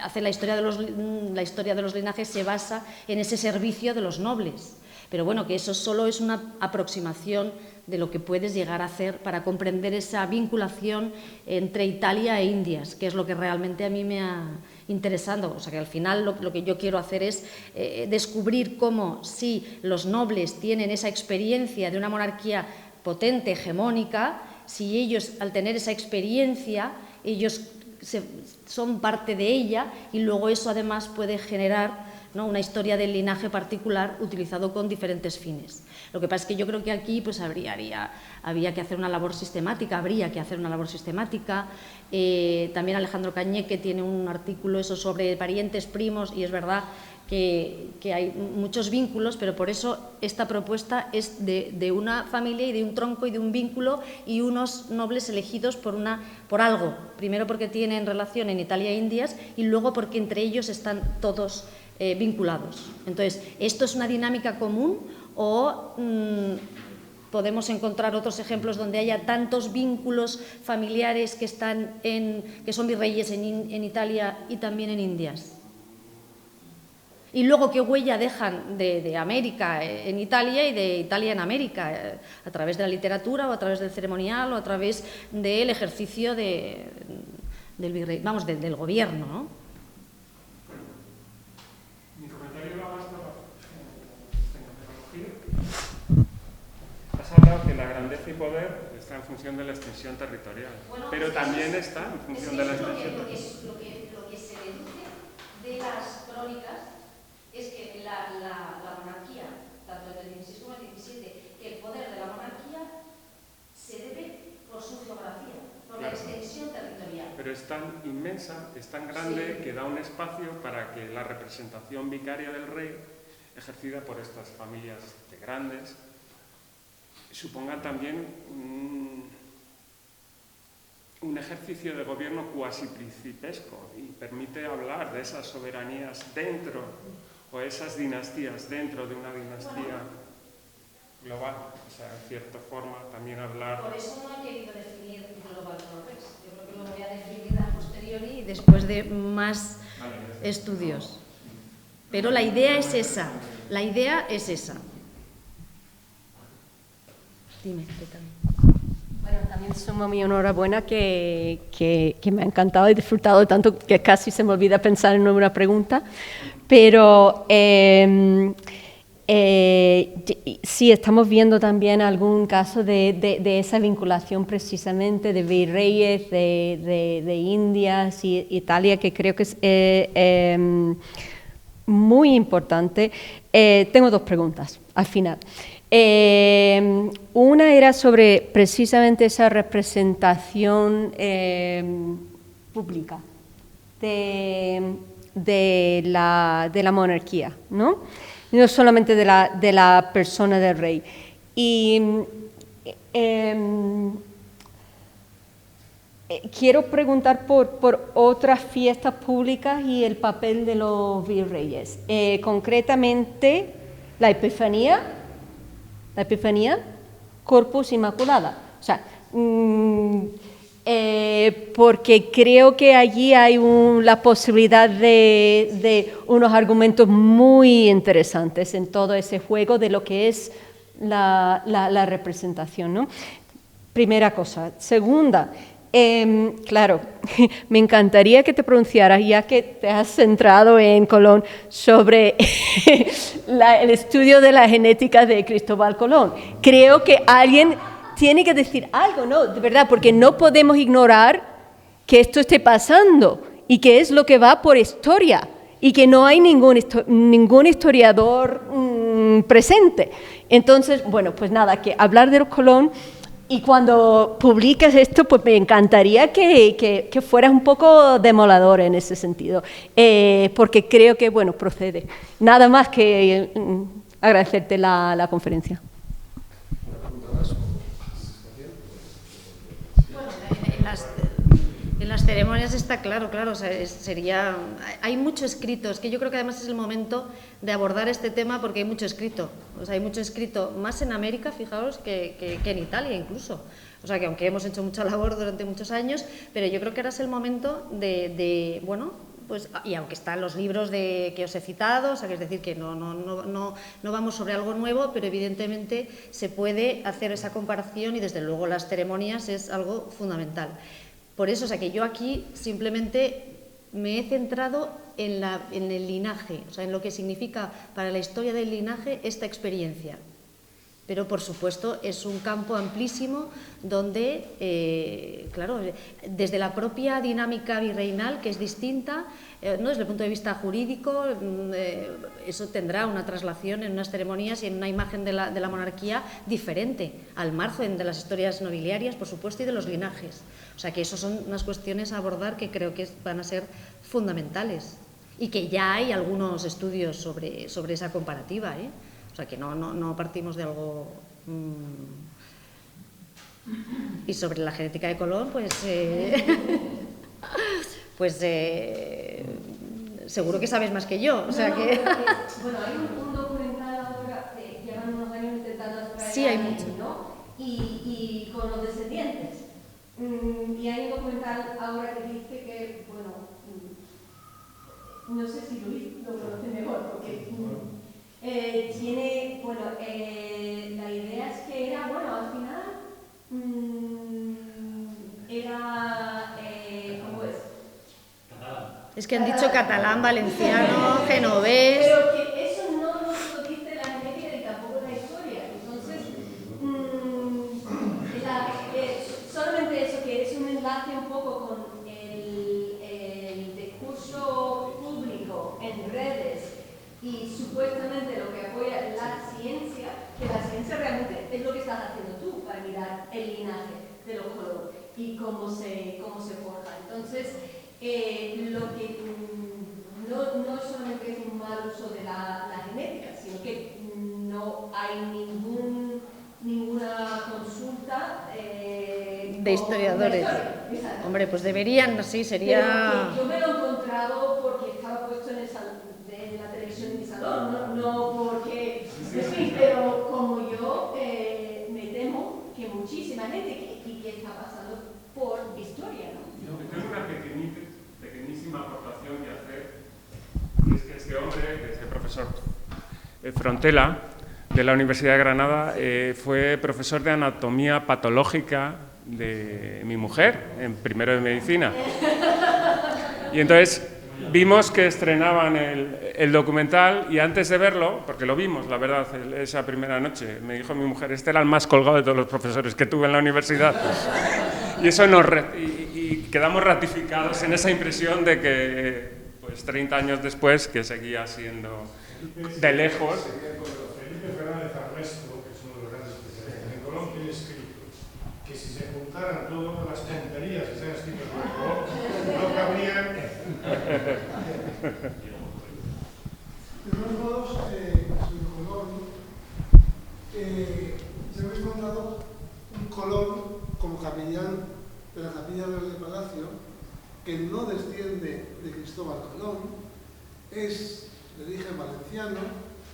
hace la historia de los linajes se basa en ese servicio de los nobles. Pero bueno, que eso solo es una aproximación de lo que puedes llegar a hacer para comprender esa vinculación entre Italia e Indias, que es lo que realmente a mí me ha interesado. O sea, que al final lo que yo quiero hacer es descubrir cómo, si los nobles tienen esa experiencia de una monarquía potente, hegemónica, si ellos, al tener esa experiencia, ellos son parte de ella, y luego eso además puede generar, ¿no?, una historia del linaje particular utilizado con diferentes fines. Lo que pasa es que yo creo que aquí pues habría que hacer una labor sistemática, También Alejandro Cañeque tiene un artículo sobre parientes primos, y es verdad que hay muchos vínculos, pero por eso esta propuesta es de una familia y de un tronco y de un vínculo y unos nobles elegidos por algo. Primero porque tienen relación en Italia e Indias, y luego porque entre ellos están todos vinculados. Entonces, ¿esto es una dinámica común o podemos encontrar otros ejemplos donde haya tantos vínculos familiares que son virreyes en Italia y también en Indias? Y luego, ¿qué huella dejan de América en Italia y de Italia en América? A través de la literatura o a través del ceremonial o a través del ejercicio del virrey, del gobierno, ¿no? Mi comentario va más por la tecnología. Has hablado que la grandeza y poder está en función de la extensión territorial, bueno, pero también está en función de la extensión territorial. Lo que se deduce de las crónicas es que la monarquía, tanto en el 16 como en el 17, que el poder de la monarquía se debe por su geografía, por la extensión territorial. Pero es tan inmensa, es tan grande, que da un espacio para que la representación vicaria del rey, ejercida por estas familias de grandes, suponga también un ejercicio de gobierno cuasi principesco, y permite hablar de esas soberanías dentro, o esas dinastías dentro de una dinastía global. O sea, en cierta forma también hablar... Por eso no he querido definir global progress. Yo creo que lo voy a definir a posteriori y después de más estudios. Pero la idea es esa. Dime, ¿qué tal? Bueno, también sumo mi enhorabuena que me ha encantado y disfrutado tanto que casi se me olvida pensar en una pregunta, pero sí, estamos viendo también algún caso de esa vinculación precisamente de virreyes de Indias y Italia, que creo que es muy importante. Tengo dos preguntas al final. Una era sobre precisamente esa representación pública de la monarquía, ¿no? no solamente de la persona del rey. Y quiero preguntar por otras fiestas públicas y el papel de los virreyes. Concretamente, la Epifanía, Corpus Inmaculada. O sea, porque creo que allí hay la posibilidad de unos argumentos muy interesantes en todo ese juego de lo que es la representación, ¿no? Primera cosa. Segunda, claro, me encantaría que te pronunciaras, ya que te has centrado en Colón, sobre el estudio de la genética de Cristóbal Colón. Creo que alguien tiene que decir algo, ¿no? De verdad, porque no podemos ignorar que esto esté pasando y que es lo que va por historia y que no hay ningún historiador presente. Entonces, bueno, pues nada, que hablar de los Colón. Y cuando publiques esto, pues me encantaría que fueras un poco demoledor en ese sentido, porque creo que, bueno, procede. Nada más que agradecerte la conferencia. Bueno, en las ceremonias está claro, o sea, hay mucho escrito, es que yo creo que además es el momento de abordar este tema porque hay mucho escrito, o sea, hay mucho escrito más en América, fijaos, que en Italia incluso, o sea, que aunque hemos hecho mucha labor durante muchos años, pero yo creo que ahora es el momento bueno, pues, y aunque están los libros que os he citado, o sea, que es decir, que no vamos sobre algo nuevo, pero evidentemente se puede hacer esa comparación y desde luego las ceremonias es algo fundamental. Por eso, o sea, que yo aquí simplemente me he centrado en el linaje, o sea, en lo que significa para la historia del linaje esta experiencia. Pero, por supuesto, es un campo amplísimo donde, claro, desde la propia dinámica virreinal, que es distinta, ¿no? Desde el punto de vista jurídico, eso tendrá una traslación en unas ceremonias y en una imagen de la monarquía diferente al margen de las historias nobiliarias, por supuesto, y de los linajes. O sea, que eso son unas cuestiones a abordar que creo que van a ser fundamentales y que ya hay algunos estudios sobre esa comparativa, ¿eh? O sea, que no partimos de algo... Y sobre la genética de Colón, pues seguro que sabes más que yo. O sea que... Bueno, hay un documental ahora que llevan unos años intentando extraer, sí, hay mucho, ¿no? Y con los descendientes. Y hay un documental ahora que dice que, bueno, no sé si Luis lo conoce mejor, porque... tiene, bueno, la idea es que era, bueno, al final era, ¿cómo es? Catalán. Es que han dicho catalán, valenciano, genovés... Pero que eso no nos lo dice la genética y tampoco la historia. Entonces, solamente eso, que es un enlace un poco con el discurso público en redes y supuestamente lo que apoya la ciencia, que la ciencia realmente es lo que estás haciendo tú para mirar el linaje de los Colón y cómo se forja. Entonces, lo que no solamente es un mal uso de la genética, sino que no hay ninguna consulta de historiadores. Hombre, pues deberían, sí, sería... Pero yo me lo he encontrado porque estaba puesto en la televisión de mi salón, no porque... Sí, pero como yo me temo que muchísima gente que está pasando por historia, ¿no? Tengo una pequeñísima aportación que hacer, y es que este hombre, este profesor Frontela, de la Universidad de Granada, fue profesor de anatomía patológica de mi mujer, en primero de medicina. Y entonces vimos que estrenaban el documental y antes de verlo, porque lo vimos, la verdad, esa primera noche, me dijo mi mujer, este era el más colgado de todos los profesores que tuve en la universidad. Y eso y quedamos ratificados en esa impresión de que, pues 30 años después, que seguía siendo de lejos... Felipe Fernández Armesto, que es uno de los grandes especialistas en Colón, tiene escrito que si se juntaran todas las tonterías que se han escrito sobre Colón, no cabrían. De todos modos, se me ha encontrado un Colón como capellán de la Capilla Real de Palacio, que no desciende de Cristóbal Colón, es de origen valenciano,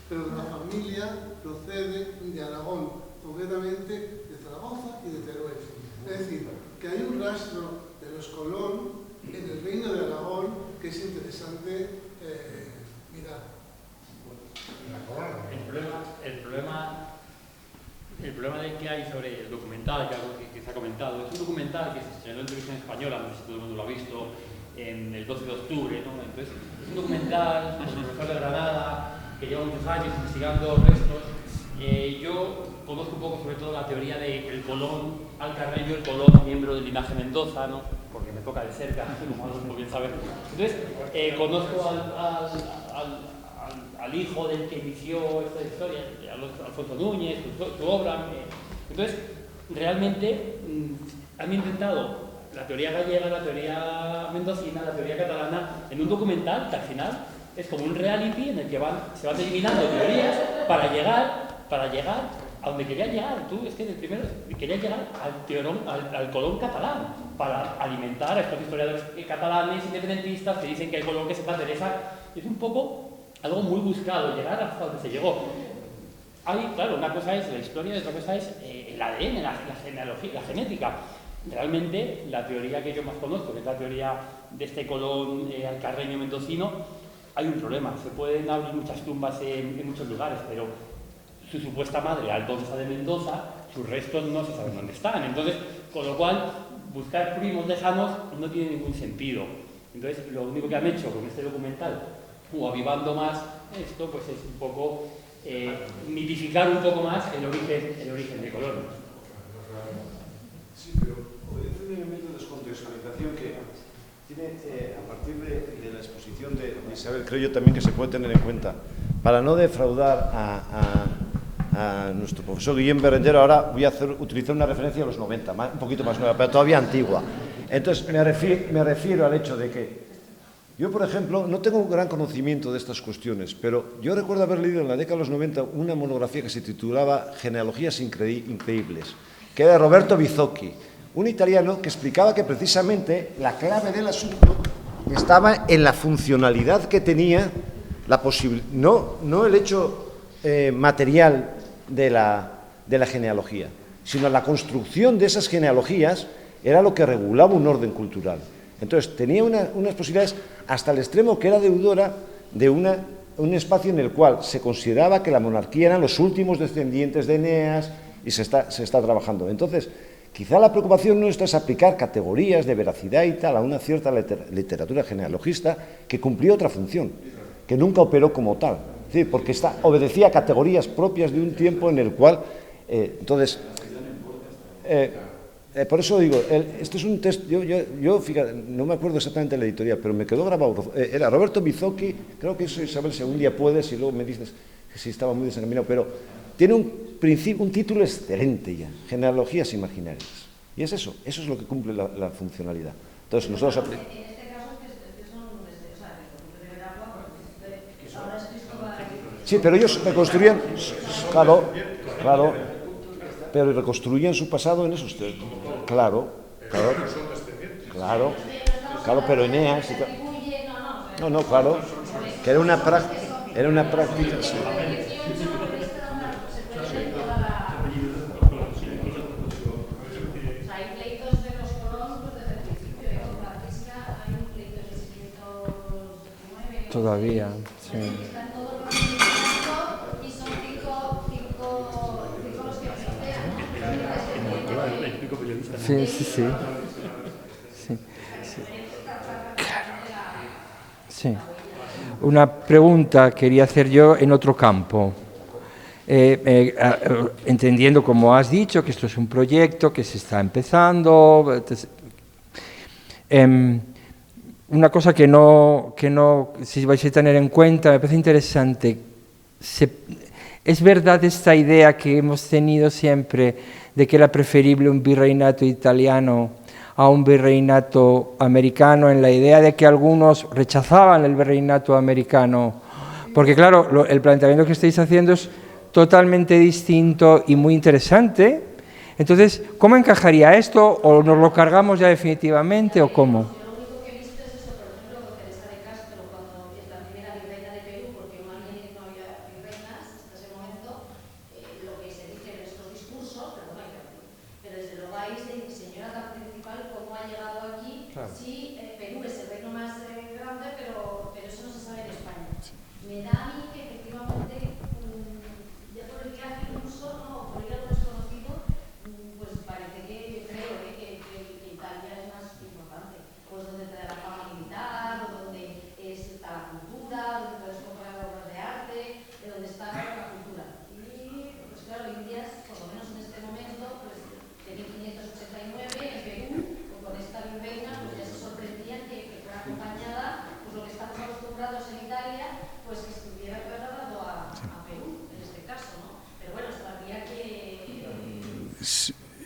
pero de la familia procede de Aragón, concretamente de Zaragoza y de Teruel. Es decir, que hay un rastro de los Colón en el reino de Aragón que es interesante mirar. El problema de que hay sobre el documental que se ha comentado, es un documental que se estrenó en televisión española, no sé si todo el mundo lo ha visto, en el 12 de octubre, ¿no? Entonces, es un documental sobre el profesor de Granada, que lleva muchos años investigando restos. Yo conozco un poco sobre todo la teoría de el Colón alcarreño, el Colón miembro del linaje Mendoza, ¿no? Porque me toca de cerca, como muy bien saben. Entonces, conozco al hijo del que inició esta historia, Alfonso Núñez, tu obra. Entonces, realmente han intentado la teoría gallega, la teoría mendocina, la teoría catalana, en un documental que al final es como un reality en el que se van eliminando teorías para llegar a donde quería llegar. Tú, es que el primero quería llegar al Colón catalán, para alimentar a estos historiadores catalanes independentistas que dicen que el Colón que se Teresa es un poco algo muy buscado, llegar hasta donde se llegó. Claro, una cosa es la historia y otra cosa es el ADN, la genealogía, la genética. Realmente, la teoría que yo más conozco, que es la teoría de este Colón alcarreño mendocino, hay un problema. Se pueden abrir muchas tumbas en muchos lugares, pero su supuesta madre, Aldonza de Mendoza, sus restos no se saben dónde están. Entonces, con lo cual, buscar primos lejanos no tiene ningún sentido. Entonces, lo único que han hecho con este documental, o avivando más esto, pues es un poco mitificar un poco más el origen de Colón. Sí, pero obedece un elemento de descontextualización que tiene, a partir de la exposición de Isabel, creo yo también que se puede tener en cuenta. Para no defraudar a nuestro profesor Guillem Berenguer, ahora voy a utilizar una referencia a los 90, un poquito más nueva, pero todavía antigua. Entonces, me refiero al hecho de que yo, por ejemplo, no tengo un gran conocimiento de estas cuestiones, pero yo recuerdo haber leído en la década de los 90 una monografía que se titulaba Genealogías Increíbles, que era de Roberto Bizocchi, un italiano que explicaba que precisamente la clave del asunto estaba en la funcionalidad que tenía, no el hecho material de la genealogía, sino la construcción de esas genealogías era lo que regulaba un orden cultural. Entonces, tenía unas posibilidades hasta el extremo que era deudora de un espacio en el cual se consideraba que la monarquía eran los últimos descendientes de Eneas y se está trabajando. Entonces, quizá la preocupación nuestra es aplicar categorías de veracidad y tal a una cierta literatura genealogista que cumplió otra función, que nunca operó como tal, ¿sí? Porque obedecía a categorías propias de un tiempo en el cual, por eso digo, esto es un texto, yo fíjate, no me acuerdo exactamente de la editorial, pero me quedó grabado, era Roberto Bizocchi, creo que eso, Isabel, si algún día puedes, y luego me dices que sí estaba muy desencaminado, pero tiene un título excelente ya, Genealogías Imaginarias, y es eso es lo que cumple la funcionalidad. Entonces nosotros... En este caso, que son, o sea, que de agua, porque ahora es Cristóbal... Sí, pero ellos reconstruían, claro, pero reconstruían su pasado en esos... Claro, pero Eneas... No, claro, que era una práctica... Sí. Hay pleitos de los colonos desde el principio, y con la pesca hay un pleito de 609... Todavía, sí. Están todos los registrados y son cinco los que ofician. Sí. Sí. Una pregunta quería hacer yo en otro campo. Entendiendo, como has dicho, que esto es un proyecto que se está empezando. Una cosa que no, si vais a tener en cuenta, me parece interesante. ¿Es verdad esta idea que hemos tenido siempre de que era preferible un virreinato italiano a un virreinato americano, en la idea de que algunos rechazaban el virreinato americano? Porque claro, el planteamiento que estáis haciendo es totalmente distinto y muy interesante. Entonces, ¿cómo encajaría esto? ¿O nos lo cargamos ya definitivamente o cómo?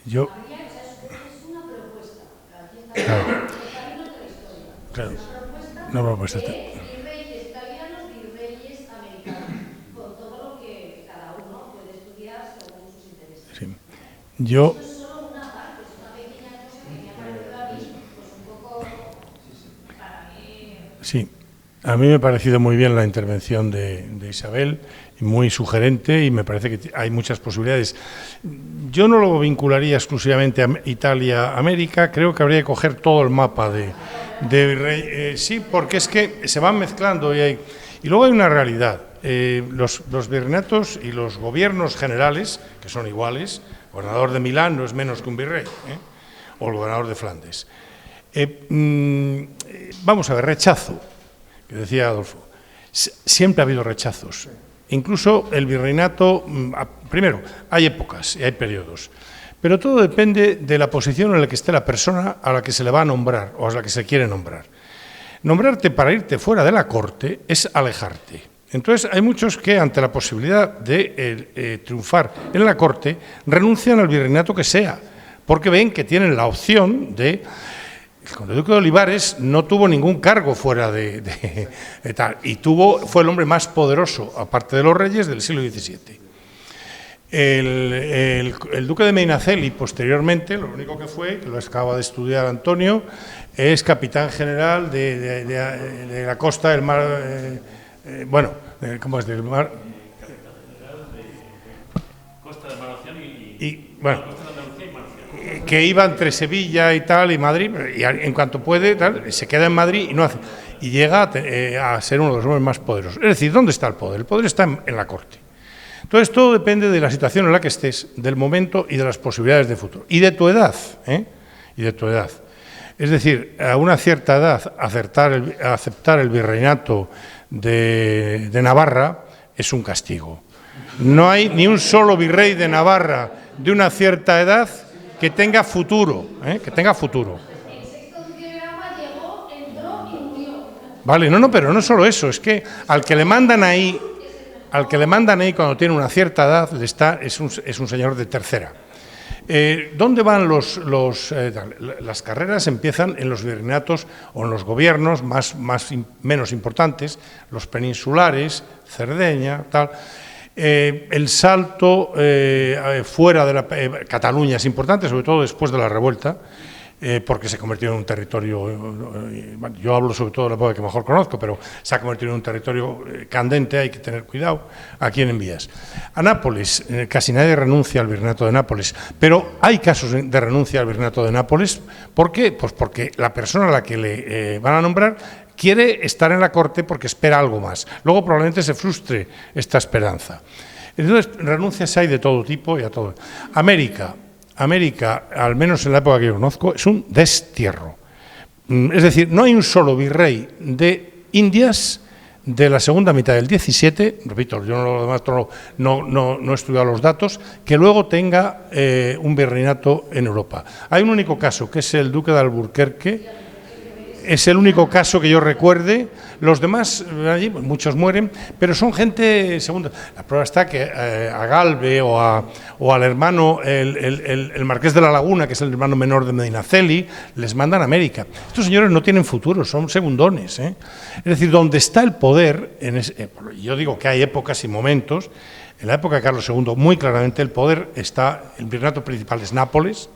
Yo... Claro. Una propuesta. Virreyes italianos, virreyes americanos, con todo lo que cada uno puede estudiar según sus intereses. Sí. Yo... Esto es solo una parte, es una pequeña cosa que me ha parecido a mí, pues un poco, para mí... Sí, a mí me ha parecido muy bien la intervención de Isabel, muy sugerente, y me parece que hay muchas posibilidades. Yo no lo vincularía exclusivamente a Italia-América, creo que habría que coger todo el mapa de virrey. Sí, porque es que se van mezclando y luego hay una realidad. Los virreinatos y los gobiernos generales, que son iguales, el gobernador de Milán no es menos que un virrey, o el gobernador de Flandes. Vamos a ver, rechazo, que decía Adolfo. Siempre ha habido rechazos. Incluso el virreinato, primero, hay épocas y hay periodos, pero todo depende de la posición en la que esté la persona a la que se le va a nombrar o a la que se quiere nombrar. Nombrarte para irte fuera de la corte es alejarte. Entonces hay muchos que ante la posibilidad de triunfar en la corte renuncian al virreinato que sea, porque ven que tienen la opción de... El conde duque de Olivares no tuvo ningún cargo fuera de tal, y fue el hombre más poderoso, aparte de los reyes, del siglo XVII. El duque de Medinaceli, posteriormente, lo único que fue, que lo acaba de estudiar Antonio, es capitán general de la costa del mar, ¿cómo es? Del mar... Costa del Mar Océano y bueno, que iba entre Sevilla y tal, y Madrid, y en cuanto puede, tal, se queda en Madrid y no hace, y llega a ser uno de los hombres más poderosos. Es decir, ¿dónde está el poder? El poder está en la corte. Entonces, todo depende de la situación en la que estés, del momento y de las posibilidades de futuro. Y de tu edad, Y de tu edad. Es decir, a una cierta edad, aceptar el virreinato de Navarra es un castigo. No hay ni un solo virrey de Navarra de una cierta edad que tenga futuro, que tenga futuro. El sexto duque de Gama llegó, entró y murió. Vale, no, pero no solo eso, es que al que le mandan ahí cuando tiene una cierta edad, es un señor de tercera. ¿Dónde van las carreras? Empiezan en los virreinatos o en los gobiernos menos importantes, los peninsulares, Cerdeña, tal. El salto fuera de Cataluña es importante, sobre todo después de la revuelta, porque se convirtió en un territorio, yo hablo sobre todo de la época que mejor conozco, pero se ha convertido en un territorio candente, hay que tener cuidado a quién envías. A Nápoles, casi nadie renuncia al virreinato de Nápoles, pero hay casos de renuncia al virreinato de Nápoles. ¿Por qué? Pues porque la persona a la que le van a nombrar quiere estar en la corte porque espera algo más. Luego probablemente se frustre esta esperanza. Entonces, renuncias hay de todo tipo y a todo. América, al menos en la época que yo conozco, es un destierro. Es decir, no hay un solo virrey de Indias de la segunda mitad del 17, repito, yo no he estudiado los datos, que luego tenga un virreinato en Europa. Hay un único caso, que es el duque de Alburquerque. Es el único caso que yo recuerde. Los demás, allí, muchos mueren, pero son gente segunda. La prueba está que a Galve o al hermano, el marqués de la Laguna, que es el hermano menor de Medinaceli, les mandan a América. Estos señores no tienen futuro, son segundones. Es decir, donde está el poder, yo digo que hay épocas y momentos, En la época de Carlos II, muy claramente el poder está, el virreinato principal es Nápoles,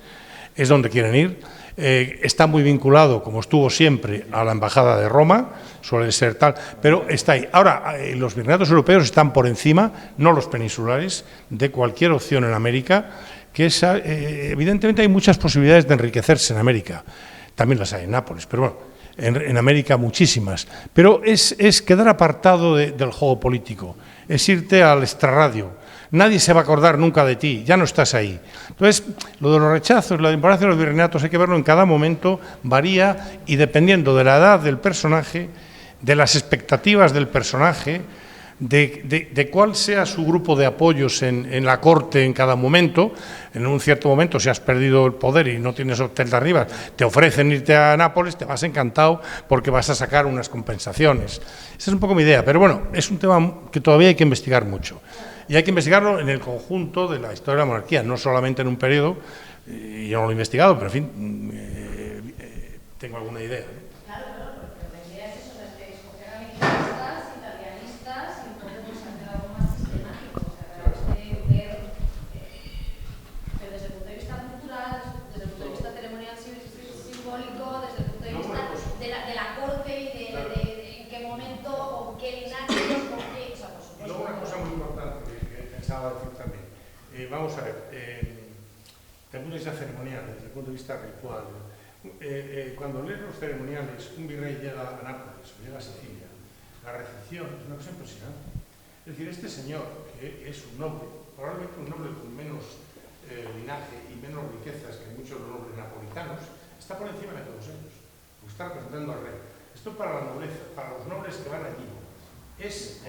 es donde quieren ir. Está muy vinculado, como estuvo siempre, a la embajada de Roma, suele ser tal, pero está ahí. Ahora, los virreinatos europeos están por encima, no los peninsulares, de cualquier opción en América, que es, evidentemente hay muchas posibilidades de enriquecerse en América, también las hay en Nápoles, pero bueno, en América muchísimas, pero es quedar apartado del juego político, es irte al extrarradio. Nadie se va a acordar nunca de ti, ya no estás ahí. Entonces, lo de los rechazos, la importancia de los virreinatos, hay que verlo en cada momento, varía y dependiendo de la edad del personaje, de las expectativas del personaje, de cuál sea su grupo de apoyos en la corte en cada momento. En un cierto momento, si has perdido el poder y no tienes hotel de arriba, te ofrecen irte a Nápoles, te vas encantado porque vas a sacar unas compensaciones. Esa es un poco mi idea, pero bueno, es un tema que todavía hay que investigar mucho. Y hay que investigarlo en el conjunto de la historia de la monarquía, no solamente en un periodo, yo no lo he investigado, pero en fin, tengo alguna idea. Claro, pero la idea es eso, de escoger americanistas, italianistas, y entonces hacer algo más sistemático, o sea, a través de ver, pero desde el punto de vista cultural, desde el punto de vista ceremonial simbólico, desde el punto de vista de la corte y de en qué momento, o qué linaje, o qué, o sea, por supuesto. Y luego una cosa muy importante que pensaba decir también. Vamos a ver, desde el punto de vista ceremonial, desde el punto de vista ritual, cuando lees los ceremoniales, un virrey llega a Nápoles o llega a Sicilia, la recepción es una cosa impresionante. Es decir, este señor, que es un noble, probablemente un noble con menos linaje y menos riquezas que muchos de los nobles napolitanos, está por encima de todos ellos, porque está representando al rey. Esto para la nobleza, para los nobles que van allí, es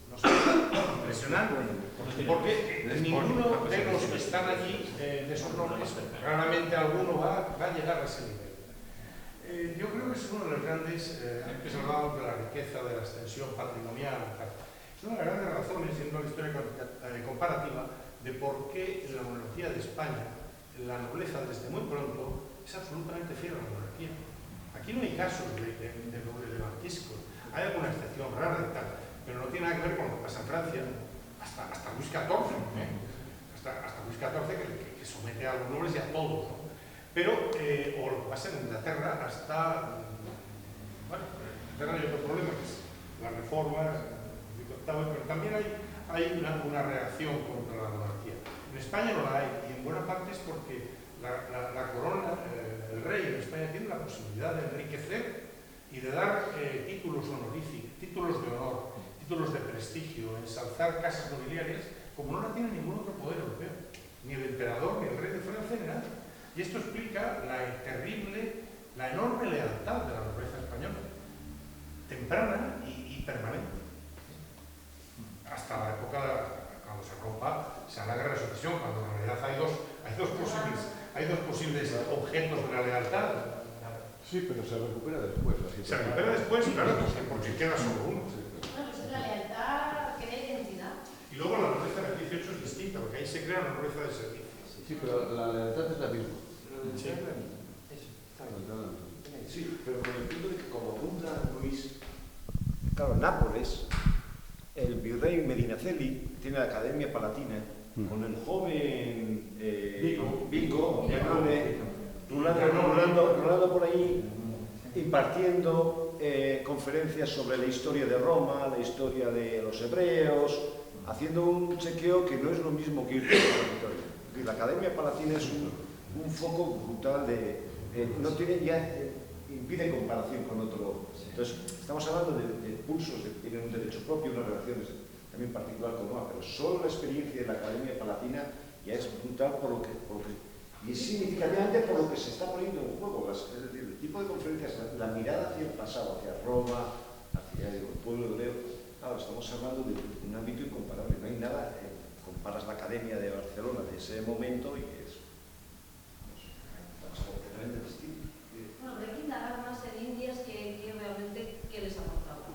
no sé, impresionante, porque ninguno de los que están allí, de esos nobles, raramente alguno va a llegar a ese nivel. Yo creo que es uno de los grandes, antes hablábamos de la riqueza, de la extensión patrimonial, es una de las grandes razones, siendo la historia comparativa, de por qué la monarquía de España, la nobleza desde muy pronto, es absolutamente fiel a la monarquía. Aquí no hay casos de nobles de marquisco, hay alguna excepción rara y tal, pero no tiene nada que ver con lo que pasa en Francia, hasta Luis XIV, hasta Luis XIV que somete a los nobles y a todos, ¿no? Pero, o lo que pasa en Inglaterra hasta, bueno, en Inglaterra hay otro problema, que es las reformas, pero también hay una reacción contra la monarquía. En España no la hay, y en buena parte es porque la corona, el rey en España tiene la posibilidad de enriquecer y de dar títulos honoríficos, títulos de honor, títulos de prestigio, ensalzar casas nobiliarias, como no la tiene ningún otro poder europeo, ni el emperador, ni el rey de Francia, ni nada. Y esto explica la enorme lealtad de la nobleza española, temprana y permanente. Hasta la época, cuando se rompa, se hará la guerra de sucesión, cuando en realidad hay dos posibles objetos de la lealtad. Sí, pero se recupera después. Se recupera después, claro, porque queda solo uno. Bueno, pues la lealtad que da identidad. Y luego la nobleza del 18 es distinta, porque ahí se crea la nobleza de servicio. Sí, pero la lealtad es la misma. Sí, pero con el punto de que como apunta Luis, claro, en Nápoles, el virrey Medinaceli tiene la Academia Palatina con el joven Vico, rulando por ahí, impartiendo conferencias sobre la historia de Roma, la historia de los hebreos, haciendo un chequeo que no es lo mismo que ir por la historia. La Academia Palatina es un foco brutal no tiene impide comparación con otro. Entonces, estamos hablando de pulsos que tienen un derecho propio, unas relaciones también particular con Roma, pero solo la experiencia de la Academia Palatina ya es brutal y es significativamente por lo que se está poniendo en juego. Es decir, el tipo de conferencias, la mirada hacia el pasado, hacia Roma, hacia el pueblo hebreo. Claro, estamos hablando de un ámbito incomparable. No hay nada, comparas la Academia de Barcelona de ese momento y es completamente distinto. Bueno, pero hay que indagar más en Indias que realmente qué les ha aportado.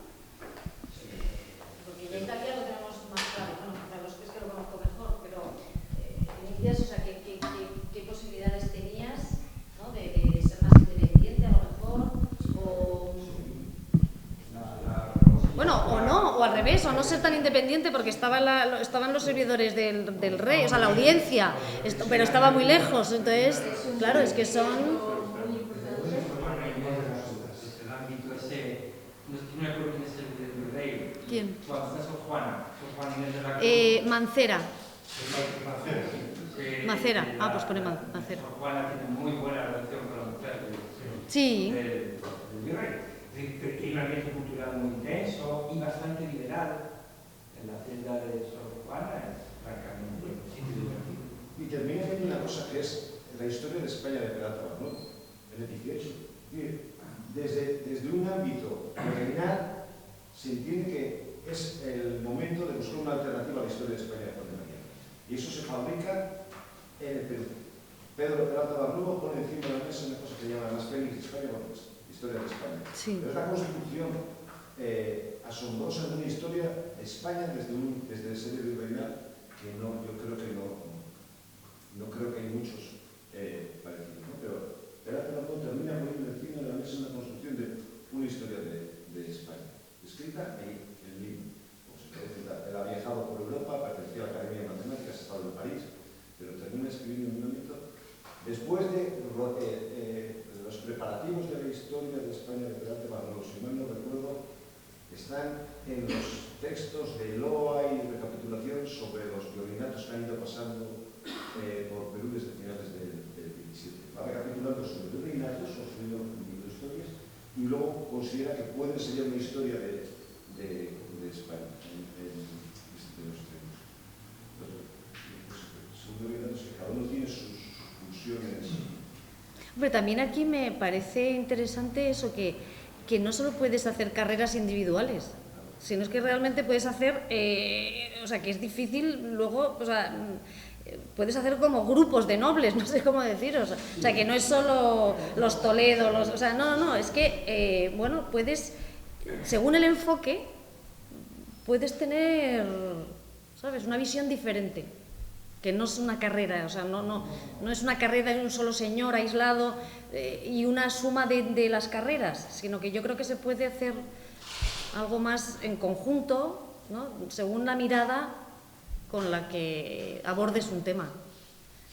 Porque en Italia lo tenemos más claro, bueno, para los que es que lo conozco mejor, pero en Indias, o sea, ¿qué posibilidades tenías, ¿no? de ser más independiente a lo mejor? O... Bueno, o no, o al revés, o no no ser tan independiente porque estaban los servidores del rey, o sea, la audiencia, pero estaba muy lejos, entonces, claro, es que son... ¿Quién? Mancera. Macera. Ah, pues pone Macera. Juana tiene muy buena relación con la mujer sí. del virrey. Tiene un ambiente cultural muy intenso y bastante liberal. En la celda de Sor Juana es francamente un sitio divertido. Y termina viendo una cosa que es la historia de España de Peralta Barnuevo, en el 18. Desde un ámbito regional se entiende que es el momento de buscar una alternativa a la historia de España de Juan de María. Y eso se fabrica en el Perú. Pedro Peralta Barnuevo pone encima de la mesa una cosa que se llama las Fénix de España, bueno, pues, historia de España. Sí. Pero es la construcción asombrosa de una historia de España desde el serie virreinal que yo creo que no creo que hay muchos parecidos, ¿no? Pero Peralta Barnuevo termina poniendo encima de la mesa una construcción de una historia de España, escrita en libro. Él ha viajado por Europa, perteneció a la Academia de Matemáticas, ha estado en París, pero termina escribiendo en un ámbito. Después de los preparativos de la historia de España de Peralta Barnuevo, si mal no recuerdo, están en los textos de Eloa y recapitulación sobre los virreinatos que han ido pasando por Perú desde finales del 17. Va recapitulando sobre virreinatos, construyendo un libro de historias, y luego considera que puede ser una historia de España en los tiempos. Son virreinatos que cada uno tiene sus funciones. Hombre, también aquí me parece interesante eso, que no solo puedes hacer carreras individuales, sino es que realmente puedes hacer, o sea, que es difícil luego, o sea, puedes hacer como grupos de nobles, no sé cómo deciros, o sea, que no es solo los Toledo, o sea, no, es que, bueno, puedes, según el enfoque, puedes tener, ¿sabes?, una visión diferente. Que no es una carrera, o sea, no es una carrera de un solo señor aislado y una suma de las carreras, sino que yo creo que se puede hacer algo más en conjunto, ¿no?, según la mirada con la que abordes un tema.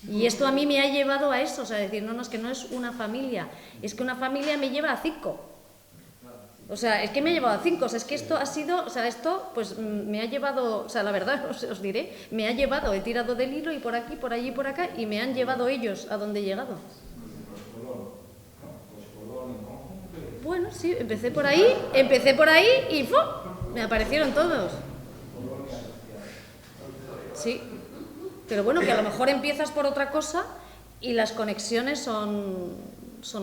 Y esto a mí me ha llevado a eso, o sea, decir, no, es que no es una familia, es que una familia me lleva a 5. O sea, es que me ha llevado a 5, o sea, es que esto ha sido, o sea, esto pues me ha llevado, o sea, la verdad, os diré, me ha llevado, he tirado del hilo y por aquí, por allí, por acá, y me han llevado ellos a donde he llegado. Bueno, sí, empecé por ahí y ¡fu! Me aparecieron todos. Sí, pero bueno, que a lo mejor empiezas por otra cosa y las conexiones son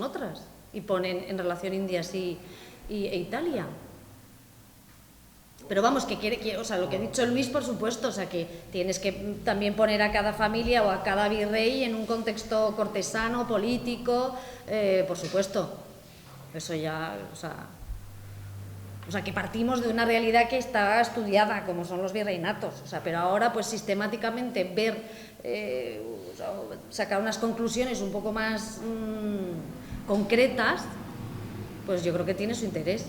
otras, y ponen en relación Indias e Italia. Pero vamos, o sea, lo que ha dicho Luis, por supuesto, o sea, que tienes que también poner a cada familia o a cada virrey en un contexto cortesano, político, por supuesto. Eso ya, o sea, que partimos de una realidad que está estudiada, como son los virreinatos, o sea, pero ahora, pues sistemáticamente ver, o sea, sacar unas conclusiones un poco más concretas, pues yo creo que tiene su interés.